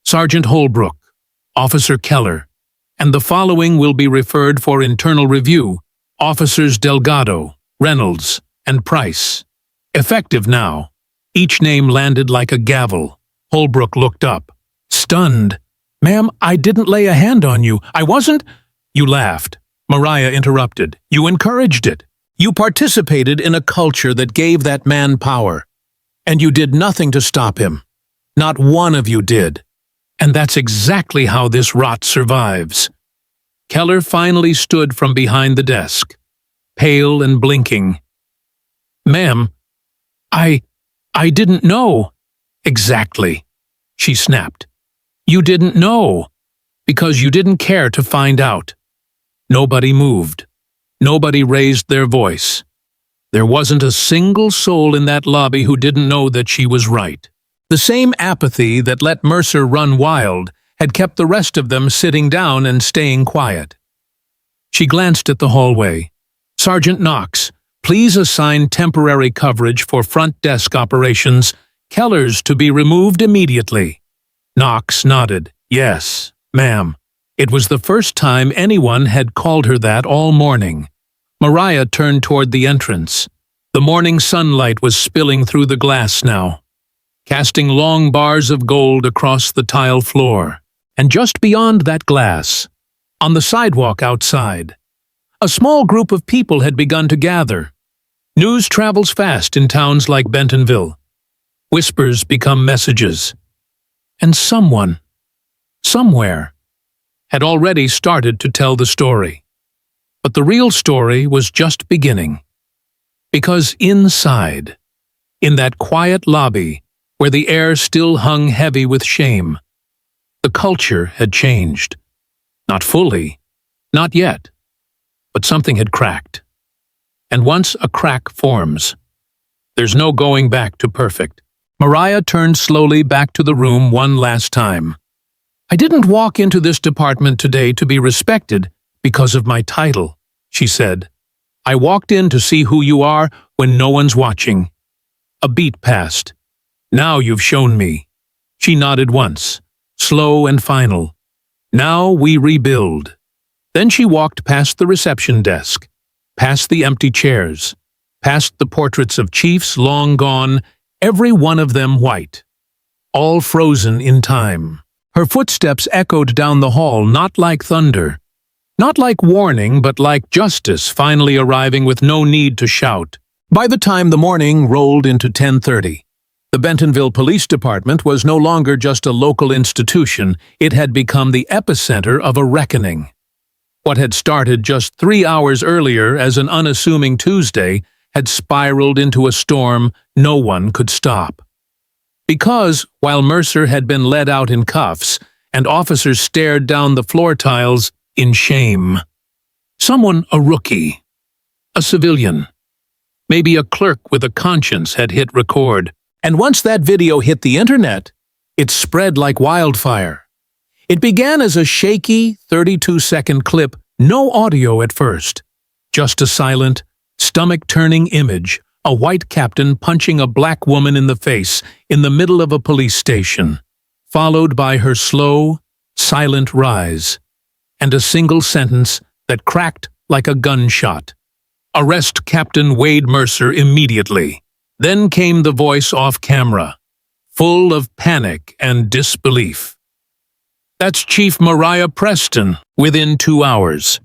"Sergeant Holbrook, Officer Keller, and the following will be referred for internal review: Officers Delgado, Reynolds, and Price. Effective now." Each name landed like a gavel. Holbrook looked up, stunned. "Ma'am, I didn't lay a hand on you. I wasn't—" "You laughed," Mariah interrupted. "You encouraged it. You participated in a culture that gave that man power. And you did nothing to stop him. Not one of you did. And that's exactly how this rot survives." Keller finally stood from behind the desk, pale and blinking. "Ma'am, I didn't know." "Exactly," she snapped. "You didn't know, because you didn't care to find out." Nobody moved. Nobody raised their voice. There wasn't a single soul in that lobby who didn't know that she was right. The same apathy that let Mercer run wild had kept the rest of them sitting down and staying quiet. She glanced at the hallway. "Sergeant Knox, please assign temporary coverage for front desk operations. Keller's to be removed immediately." Knox nodded. "Yes, ma'am." It was the first time anyone had called her that all morning. Mariah turned toward the entrance. The morning sunlight was spilling through the glass now, casting long bars of gold across the tile floor. And just beyond that glass, on the sidewalk outside, a small group of people had begun to gather. News travels fast in towns like Bentonville. Whispers become messages. And someone, somewhere, had already started to tell the story. But the real story was just beginning. Because inside, in that quiet lobby where the air still hung heavy with shame, the culture had changed. Not fully, not yet, but something had cracked. And once a crack forms, there's no going back to perfect. Mariah turned slowly back to the room one last time. "I didn't walk into this department today to be respected because of my title," she said. "I walked in to see who you are when no one's watching." A beat passed. "Now you've shown me." She nodded once, slow and final. "Now we rebuild." Then she walked past the reception desk, past the empty chairs, past the portraits of chiefs long gone, every one of them white, all frozen in time. Her footsteps echoed down the hall, not like thunder, not like warning, but like justice finally arriving with no need to shout. By the time the morning rolled into 10:30, the Bentonville Police Department was no longer just a local institution. It had become the epicenter of a reckoning. What had started just 3 hours earlier as an unassuming Tuesday had spiraled into a storm no one could stop. Because, while Mercer had been led out in cuffs, and officers stared down the floor tiles in shame, someone, a rookie, a civilian, maybe a clerk with a conscience, had hit record. And once that video hit the internet, it spread like wildfire. It began as a shaky 32-second clip, no audio at first, just a silent, stomach-turning image a white captain punching a black woman in the face in the middle of a police station, followed by her slow, silent rise, and a single sentence that cracked like a gunshot. "Arrest Captain Wade Mercer immediately." Then came the voice off camera, full of panic and disbelief. "That's Chief Mariah Preston," within 2 hours.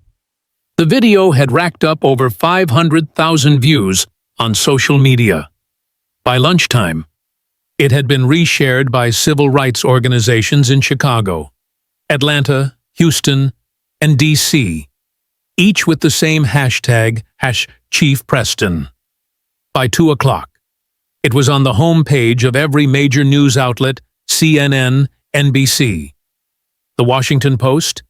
The video had racked up over 500,000 views on social media. By lunchtime, it had been reshared by civil rights organizations in Chicago, Atlanta, Houston, and D.C., each with the same hashtag, #ChiefPreston. By 2 o'clock, it was on the homepage of every major news outlet, CNN, NBC, The Washington Post,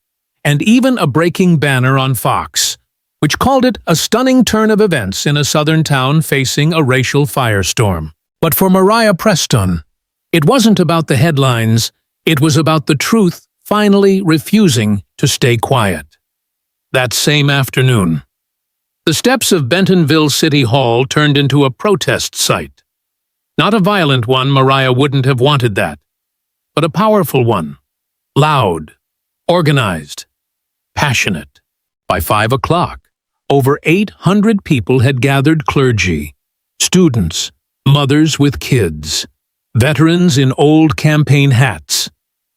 and even a breaking banner on Fox, which called it a stunning turn of events in a southern town facing a racial firestorm. But for Mariah Preston, it wasn't about the headlines, it was about the truth finally refusing to stay quiet. That same afternoon, the steps of Bentonville City Hall turned into a protest site. Not a violent one, Mariah wouldn't have wanted that, but a powerful one. Loud, organized, passionate. By 5 o'clock, over 800 people had gathered: clergy, students, mothers with kids, veterans in old campaign hats,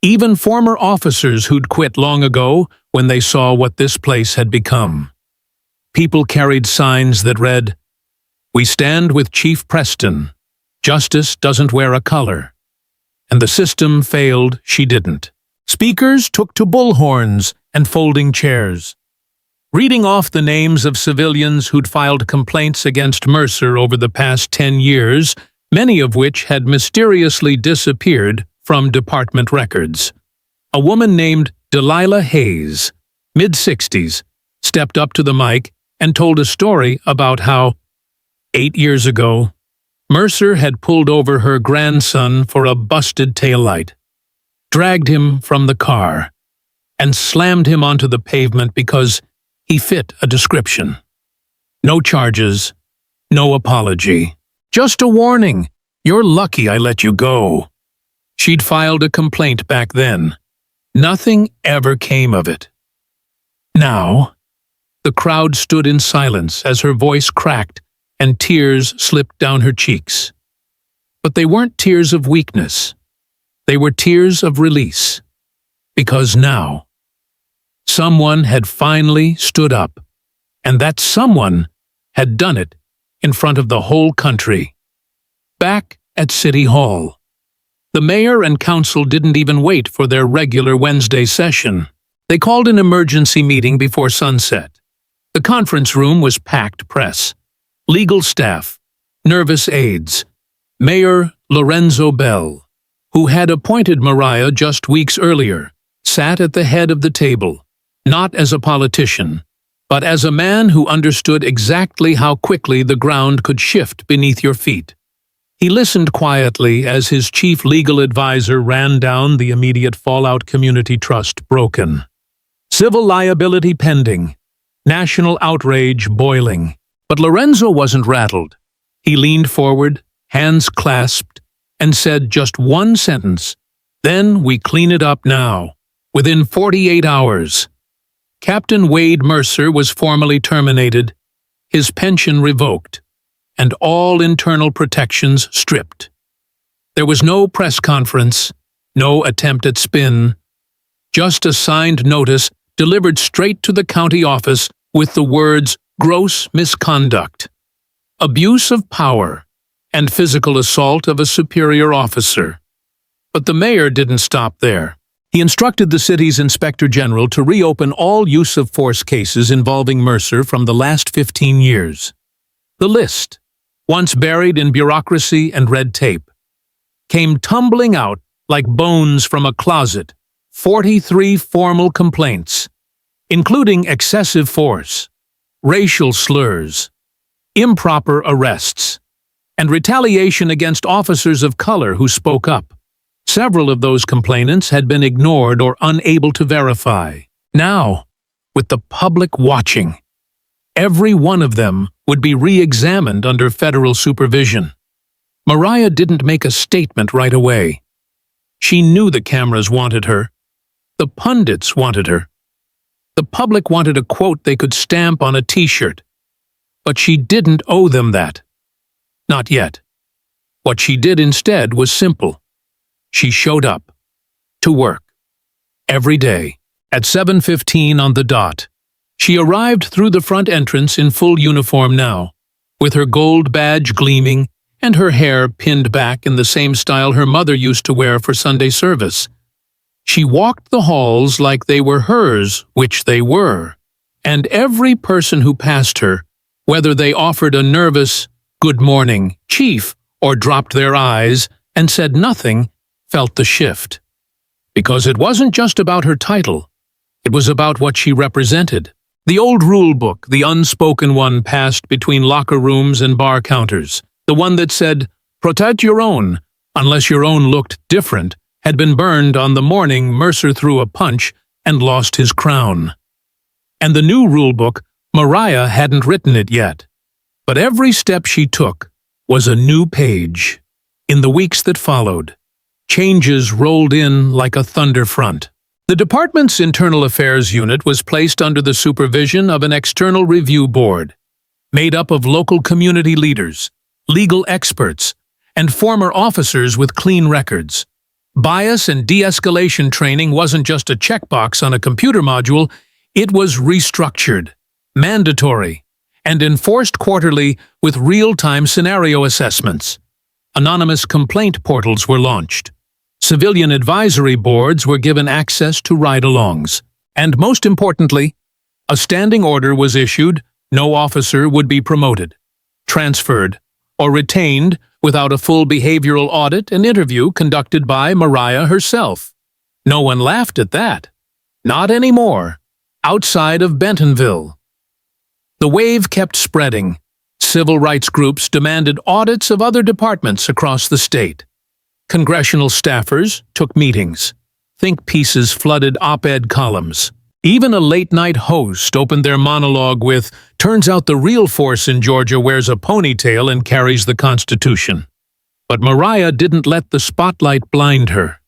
even former officers who'd quit long ago when they saw what this place had become. People carried signs that read, "We stand with Chief Preston. Justice doesn't wear a color." And the system failed, she didn't. Speakers took to bullhorns and folding chairs, reading off the names of civilians who'd filed complaints against Mercer over the past 10 years, many of which had mysteriously disappeared from department records. A woman named Delilah Hayes, mid-60s, stepped up to the mic and told a story about how, 8 years ago, Mercer had pulled over her grandson for a busted taillight, dragged him from the car, and slammed him onto the pavement because he fit a description. No charges, no apology. Just a warning. "You're lucky I let you go." She'd filed a complaint back then. Nothing ever came of it. Now, the crowd stood in silence as her voice cracked and tears slipped down her cheeks. But they weren't tears of weakness. They were tears of release. Because now, someone had finally stood up, and that someone had done it in front of the whole country. Back at City Hall, the mayor and council didn't even wait for their regular Wednesday session. They called an emergency meeting before sunset. The conference room was packed: press, legal staff, nervous aides. Mayor Lorenzo Bell, who had appointed Mariah just weeks earlier, sat at the head of the table, not as a politician, but as a man who understood exactly how quickly the ground could shift beneath your feet. He listened quietly as his chief legal advisor ran down the immediate fallout: community trust broken, civil liability pending, national outrage boiling. But Lorenzo wasn't rattled. He leaned forward, hands clasped, and said just one sentence: "Then we clean it up now." Within 48 hours, Captain Wade Mercer was formally terminated, his pension revoked, and all internal protections stripped. There was no press conference, no attempt at spin, just a signed notice delivered straight to the county office with the words "gross misconduct, abuse of power, and physical assault of a superior officer." But the mayor didn't stop there. He instructed the city's inspector general to reopen all use of force cases involving Mercer from the last 15 years. The list, once buried in bureaucracy and red tape, came tumbling out like bones from a closet: 43 formal complaints, including excessive force, racial slurs, improper arrests, and retaliation against officers of color who spoke up. Several of those complainants had been ignored or unable to verify. Now, with the public watching, every one of them would be re-examined under federal supervision. Mariah didn't make a statement right away. She knew the cameras wanted her. The pundits wanted her. The public wanted a quote they could stamp on a t-shirt. But she didn't owe them that. Not yet. What she did instead was simple. She showed up. To work. Every day. At 7:15 on the dot. She arrived through the front entrance in full uniform now, with her gold badge gleaming and her hair pinned back in the same style her mother used to wear for Sunday service. She walked the halls like they were hers, which they were, and every person who passed her, whether they offered a nervous "Good morning, Chief," or dropped their eyes and said nothing, felt the shift. Because it wasn't just about her title, it was about what she represented. The old rule book, the unspoken one passed between locker rooms and bar counters, the one that said, "Protect your own, unless your own looked different," had been burned on the morning Mercer threw a punch and lost his crown. And the new rule book, Mariah hadn't written it yet. But every step she took was a new page. In the weeks that followed, changes rolled in like a thunder front. The department's internal affairs unit was placed under the supervision of an external review board, made up of local community leaders, legal experts, and former officers with clean records. Bias and de-escalation training wasn't just a checkbox on a computer module, it was restructured, mandatory, and enforced quarterly with real-time scenario assessments. Anonymous complaint portals were launched. Civilian advisory boards were given access to ride-alongs. And most importantly, a standing order was issued: no officer would be promoted, transferred, or retained without a full behavioral audit and interview conducted by Mariah herself. No one laughed at that. Not anymore. Outside of Bentonville. The wave kept spreading. Civil rights groups demanded audits of other departments across the state. Congressional staffers took meetings. Think pieces flooded op-ed columns. Even a late-night host opened their monologue with, "Turns out the real force in Georgia wears a ponytail and carries the Constitution." But Mariah didn't let the spotlight blind her.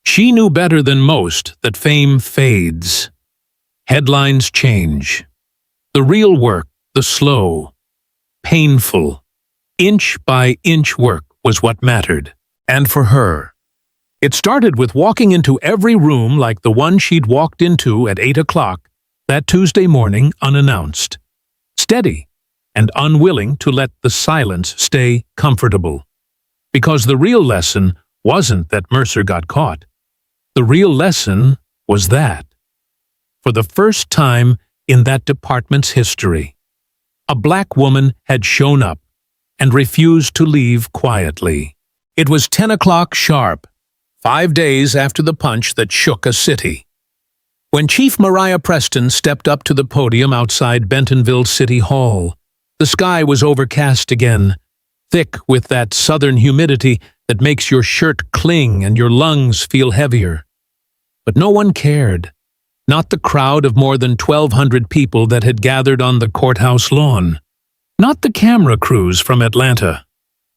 She knew better than most that fame fades. Headlines change. The real work, the slow, painful, inch-by-inch work was what mattered. And for her, it started with walking into every room like the one she'd walked into at 8 o'clock that Tuesday morning unannounced, steady and unwilling to let the silence stay comfortable. Because the real lesson wasn't that Mercer got caught. The real lesson was that, for the first time in that department's history, a black woman had shown up and refused to leave quietly. It was 10 o'clock sharp, 5 days after the punch that shook a city. When Chief Mariah Preston stepped up to the podium outside Bentonville City Hall, the sky was overcast again, thick with that southern humidity that makes your shirt cling and your lungs feel heavier. But no one cared. Not the crowd of more than 1,200 people that had gathered on the courthouse lawn. Not the camera crews from Atlanta,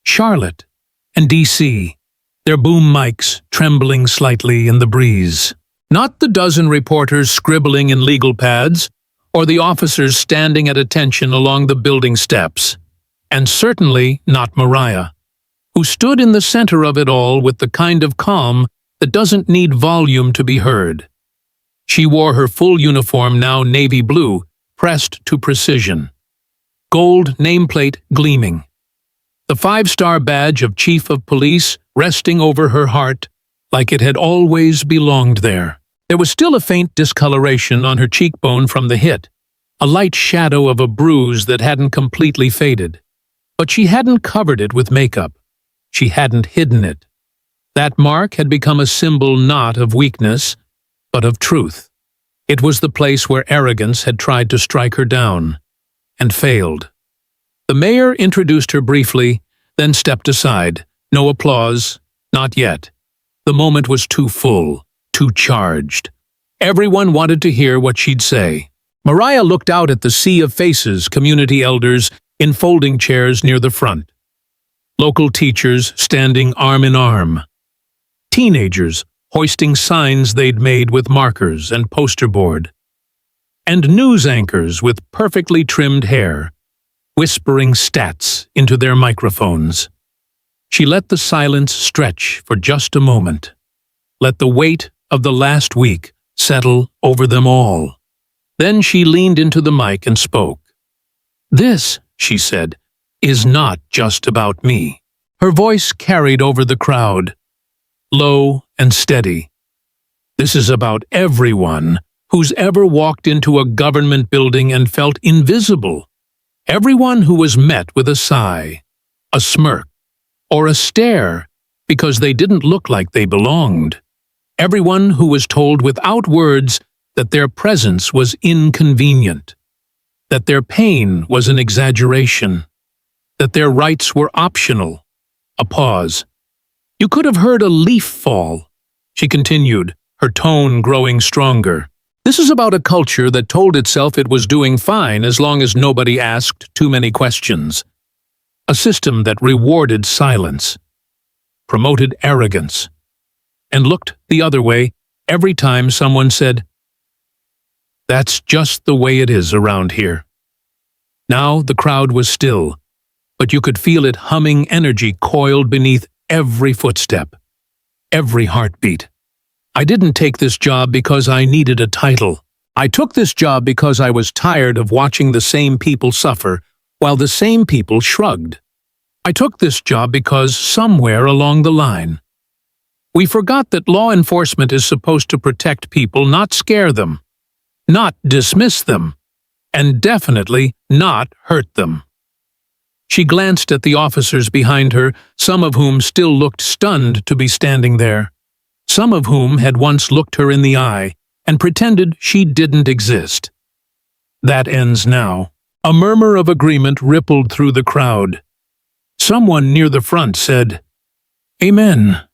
Charlotte, and D.C., their boom mics trembling slightly in the breeze. Not the dozen reporters scribbling in legal pads, or the officers standing at attention along the building steps. And certainly not Mariah, who stood in the center of it all with the kind of calm that doesn't need volume to be heard. She wore her full uniform, now navy blue, pressed to precision. Gold nameplate gleaming. The 5-star badge of Chief of Police resting over her heart like it had always belonged there. There was still a faint discoloration on her cheekbone from the hit, a light shadow of a bruise that hadn't completely faded. But she hadn't covered it with makeup. She hadn't hidden it. That mark had become a symbol not of weakness, but of truth. It was the place where arrogance had tried to strike her down, and failed. The mayor introduced her briefly, then stepped aside. No applause, not yet. The moment was too full, too charged. Everyone wanted to hear what she'd say. Mariah looked out at the sea of faces, community elders, in folding chairs near the front. Local teachers standing arm in arm. Teenagers hoisting signs they'd made with markers and poster board. And news anchors with perfectly trimmed hair, whispering stats into their microphones. She let the silence stretch for just a moment. Let the weight of the last week settle over them all. Then she leaned into the mic and spoke. "This," she said, "is not just about me." Her voice carried over the crowd, low and steady. "This is about everyone who's ever walked into a government building and felt invisible. Everyone who was met with a sigh, a smirk, or a stare because they didn't look like they belonged. Everyone who was told without words that their presence was inconvenient, that their pain was an exaggeration, that their rights were optional." A pause. "You could have heard a leaf fall," she continued, her tone growing stronger. "This is about a culture that told itself it was doing fine as long as nobody asked too many questions. A system that rewarded silence, promoted arrogance, and looked the other way every time someone said, 'That's just the way it is around here.'" Now the crowd was still, but you could feel it humming energy coiled beneath every footstep, every heartbeat. "I didn't take this job because I needed a title. I took this job because I was tired of watching the same people suffer while the same people shrugged. I took this job because somewhere along the line, we forgot that law enforcement is supposed to protect people, not scare them, not dismiss them, and definitely not hurt them." She glanced at the officers behind her, some of whom still looked stunned to be standing there, some of whom had once looked her in the eye and pretended she didn't exist. "That ends now." A murmur of agreement rippled through the crowd. Someone near the front said, "Amen,"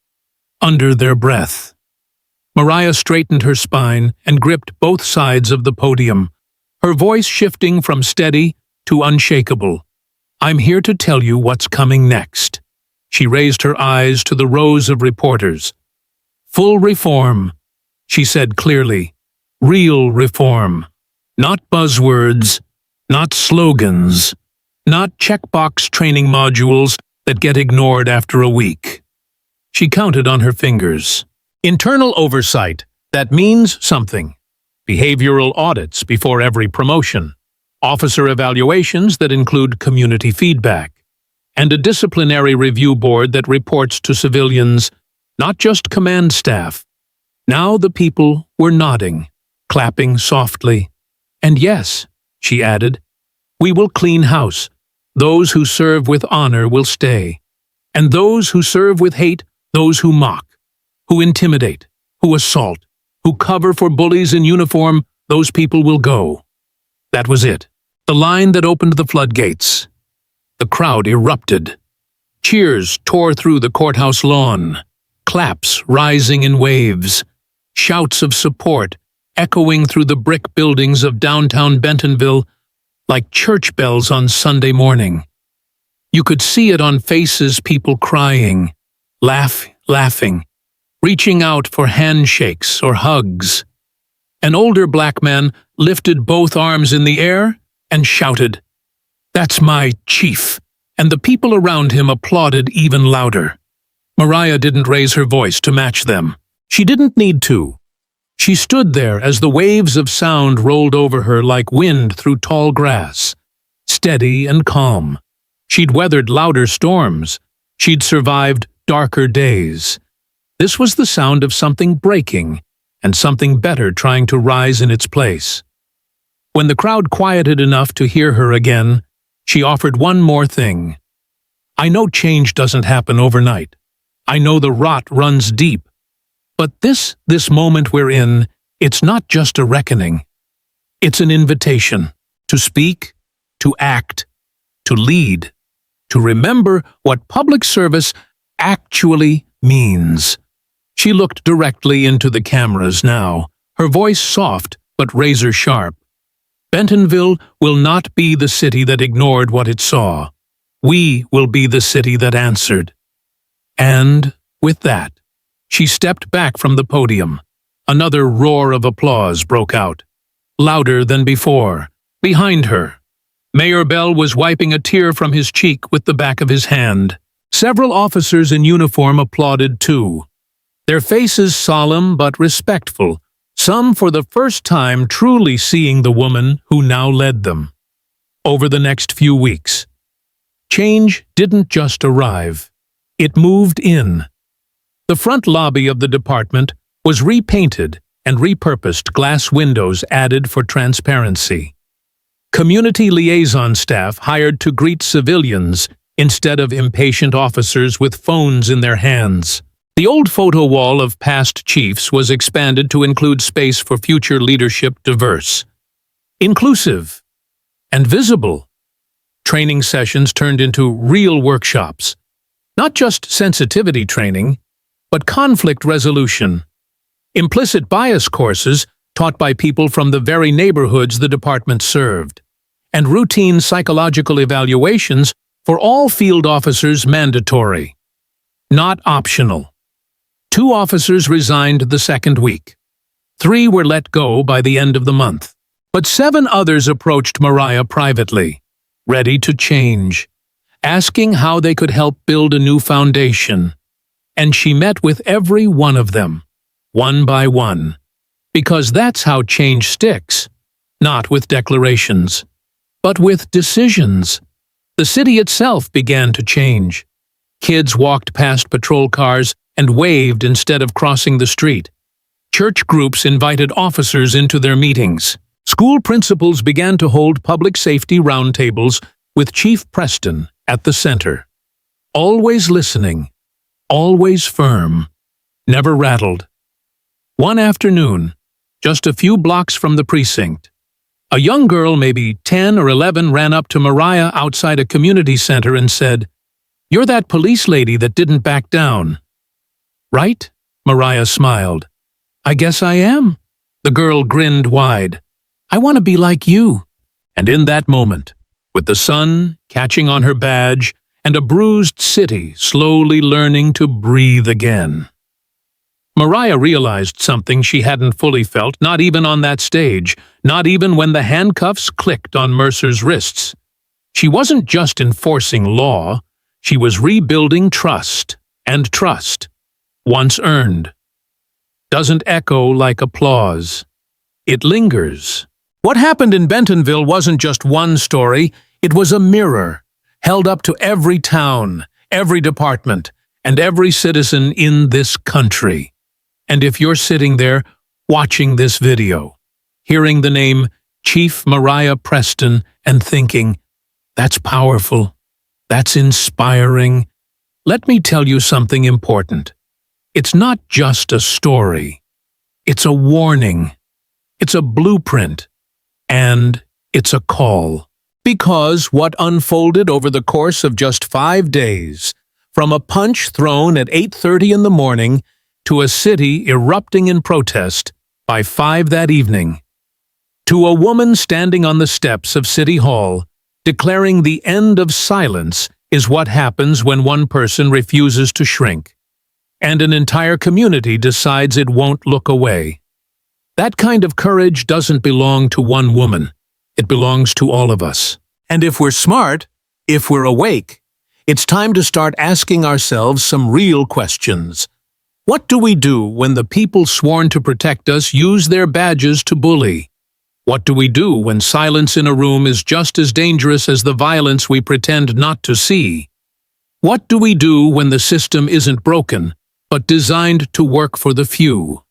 under their breath. Mariah straightened her spine and gripped both sides of the podium, her voice shifting from steady to unshakable. "I'm here to tell you what's coming next." She raised her eyes to the rows of reporters. "Full reform," she said clearly. "Real reform. Not buzzwords, not slogans, not checkbox training modules that get ignored after a week." She counted on her fingers. "Internal oversight, that means something. Behavioral audits before every promotion. Officer evaluations that include community feedback. And a disciplinary review board that reports to civilians, not just command staff." Now the people were nodding, clapping softly. "And yes," she added, "we will clean house. Those who serve with honor will stay. And those who serve with hate, those who mock, who intimidate, who assault, who cover for bullies in uniform, those people will go." That was it. The line that opened the floodgates. The crowd erupted. Cheers tore through the courthouse lawn, claps rising in waves, shouts of support echoing through the brick buildings of downtown Bentonville like church bells on Sunday morning. You could see it on faces, people crying, laughing, reaching out for handshakes or hugs. An older black man lifted both arms in the air and shouted, "That's my chief," and the people around him applauded even louder. Mariah didn't raise her voice to match them. She didn't need to. She stood there as the waves of sound rolled over her like wind through tall grass, steady and calm. She'd weathered louder storms. She'd survived darker days. This was the sound of something breaking and something better trying to rise in its place. When the crowd quieted enough to hear her again, she offered one more thing. "I know change doesn't happen overnight. I know the rot runs deep. But this moment we're in, it's not just a reckoning. It's an invitation to speak, to act, to lead, to remember what public service actually means." She looked directly into the cameras now, her voice soft but razor-sharp. Bentonville will not be the city that ignored what it saw. We will be the city that answered. And, with that, she stepped back from the podium. Another roar of applause broke out, louder than before. Behind her, Mayor Bell was wiping a tear from his cheek with the back of his hand. Several officers in uniform applauded too, their faces solemn but respectful, some for the first time truly seeing the woman who now led them. Over the next few weeks, change didn't just arrive. It moved in. The front lobby of the department was repainted and repurposed, glass windows added for transparency. Community liaison staff hired to greet civilians instead of impatient officers with phones in their hands. The old photo wall of past chiefs was expanded to include space for future leadership, diverse, inclusive, and visible. Training sessions turned into real workshops. Not just sensitivity training, but conflict resolution. Implicit bias courses taught by people from the very neighborhoods the department served, and routine psychological evaluations for all field officers mandatory, not optional. 2 officers resigned the second week. 3 were let go by the end of the month. But 7 others approached Mariah privately, ready to change, asking how they could help build a new foundation. And she met with every one of them, one by one, because that's how change sticks, not with declarations, but with decisions. The city itself began to change. Kids walked past patrol cars and waved instead of crossing the street. Church groups invited officers into their meetings. School principals began to hold public safety roundtables with Chief Preston at the center. Always listening, always firm, never rattled. One afternoon, just a few blocks from the precinct, a young girl, maybe 10 or 11, ran up to Mariah outside a community center and said, "You're that police lady that didn't back down." "Right?" Mariah smiled. "I guess I am." The girl grinned wide. "I want to be like you." And in that moment, with the sun catching on her badge and a bruised city slowly learning to breathe again, Mariah realized something she hadn't fully felt, not even on that stage, not even when the handcuffs clicked on Mercer's wrists. She wasn't just enforcing law, she was rebuilding trust, and trust, once earned, doesn't echo like applause. It lingers. What happened in Bentonville wasn't just one story, it was a mirror, held up to every town, every department, and every citizen in this country. And if you're sitting there, watching this video, hearing the name Chief Mariah Preston and thinking, "That's powerful, that's inspiring," let me tell you something important. It's not just a story. It's a warning. It's a blueprint. And it's a call. Because what unfolded over the course of just 5 days, from a punch thrown at 8:30 in the morning to a city erupting in protest by 5 that evening, to a woman standing on the steps of City Hall declaring the end of silence, is what happens when one person refuses to shrink, and an entire community decides it won't look away. That kind of courage doesn't belong to one woman. It belongs to all of us. And if we're smart, if we're awake, it's time to start asking ourselves some real questions. What do we do when the people sworn to protect us use their badges to bully? What do we do when silence in a room is just as dangerous as the violence we pretend not to see? What do we do when the system isn't broken, but designed to work for the few?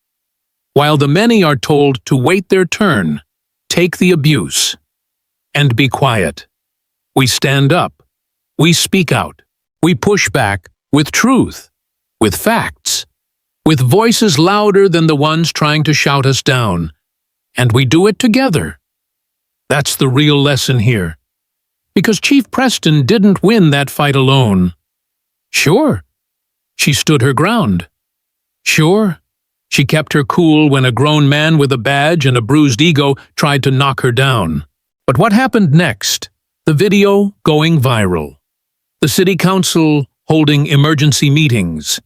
While the many are told to wait their turn, take the abuse, and be quiet. We stand up, we speak out, we push back with truth, with facts, with voices louder than the ones trying to shout us down, and we do it together. That's the real lesson here. Because Chief Preston didn't win that fight alone. Sure, she stood her ground. Sure, she kept her cool when a grown man with a badge and a bruised ego tried to knock her down. But what happened next? The video going viral. The city council holding emergency meetings.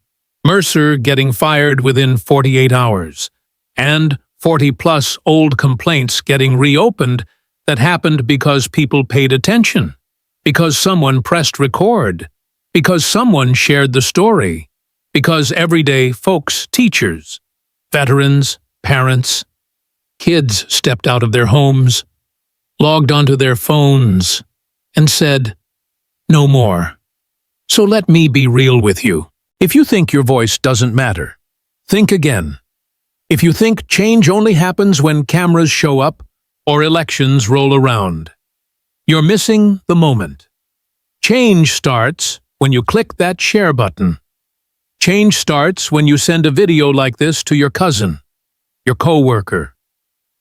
Mercer getting fired within 48 hours. And 40-plus old complaints getting reopened that happened because people paid attention. Because someone pressed record. Because someone shared the story. Because everyday folks, teachers, veterans, parents, kids stepped out of their homes, logged onto their phones, and said, "No more." So let me be real with you. If you think your voice doesn't matter, think again. If you think change only happens when cameras show up or elections roll around, you're missing the moment. Change starts when you click that share button. Change starts when you send a video like this to your cousin, your coworker,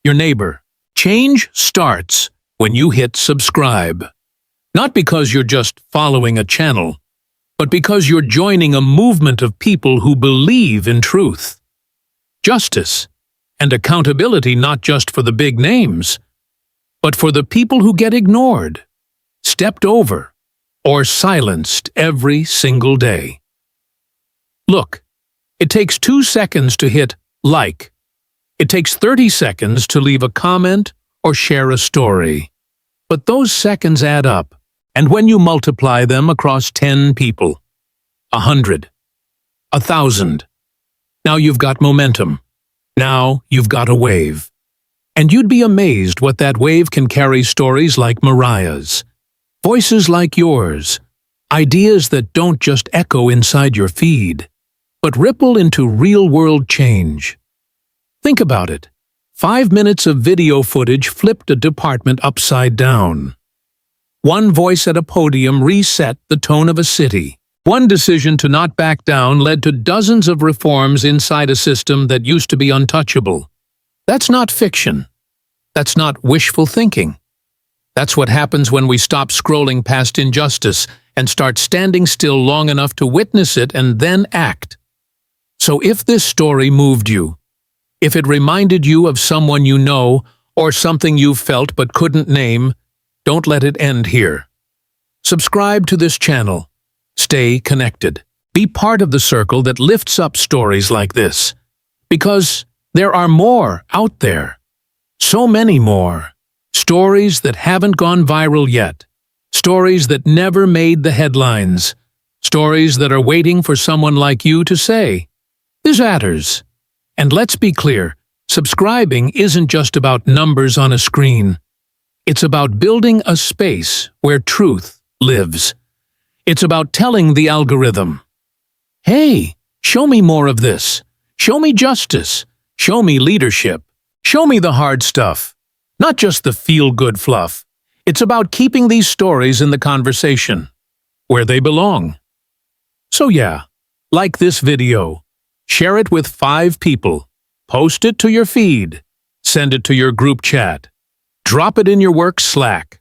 your neighbor. Change starts when you hit subscribe. Not because you're just following a channel, but because you're joining a movement of people who believe in truth, justice, and accountability, not just for the big names, but for the people who get ignored, stepped over, or silenced every single day. Look, it takes 2 seconds to hit like. It takes 30 seconds to leave a comment or share a story. But those seconds add up, and when you multiply them across 10 people, 100, 1,000, now you've got momentum. Now you've got a wave. And you'd be amazed what that wave can carry: stories like Mariah's, voices like yours, ideas that don't just echo inside your feed, but ripple into real-world change. Think about it. 5 minutes of video footage flipped a department upside down. One voice at a podium reset the tone of a city. One decision to not back down led to dozens of reforms inside a system that used to be untouchable. That's not fiction. That's not wishful thinking. That's what happens when we stop scrolling past injustice and start standing still long enough to witness it and then act. So if this story moved you, if it reminded you of someone you know or something you've felt but couldn't name, don't let it end here. Subscribe to this channel. Stay connected. Be part of the circle that lifts up stories like this. Because there are more out there. So many more. Stories that haven't gone viral yet. Stories that never made the headlines. Stories that are waiting for someone like you to say, "This matters." And let's be clear, subscribing isn't just about numbers on a screen. It's about building a space where truth lives. It's about telling the algorithm, "Hey, show me more of this. Show me justice. Show me leadership. Show me the hard stuff. Not just the feel-good fluff." It's about keeping these stories in the conversation, where they belong. So yeah, like this video. Share it with 5 people. Post it to your feed. Send it to your group chat. Drop it in your work Slack.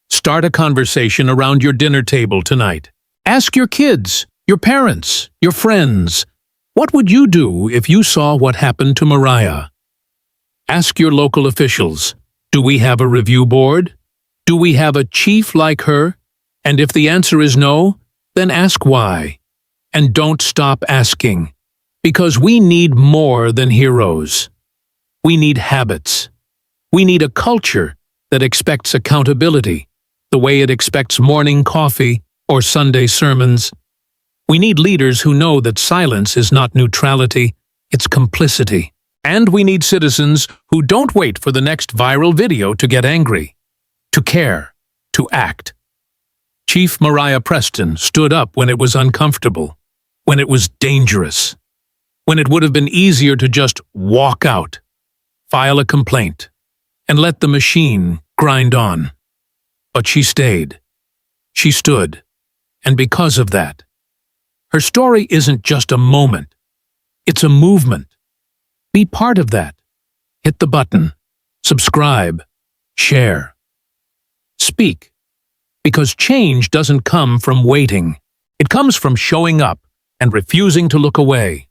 Start a conversation around your dinner table tonight. Ask your kids, your parents, your friends, what would you do if you saw what happened to Mariah? Ask your local officials, do we have a review board? Do we have a chief like her? And if the answer is no, then ask why. And don't stop asking. Because we need more than heroes. We need habits. We need a culture that expects accountability, the way it expects morning coffee or Sunday sermons. We need leaders who know that silence is not neutrality, it's complicity. And we need citizens who don't wait for the next viral video to get angry, to care, to act. Chief Mariah Preston stood up when it was uncomfortable, when it was dangerous, when it would have been easier to just walk out, file a complaint, and let the machine grind on. But she stayed. She stood. And because of that, her story isn't just a moment. It's a movement. Be part of that. Hit the button. Subscribe. Share. Speak. Because change doesn't come from waiting. It comes from showing up and refusing to look away.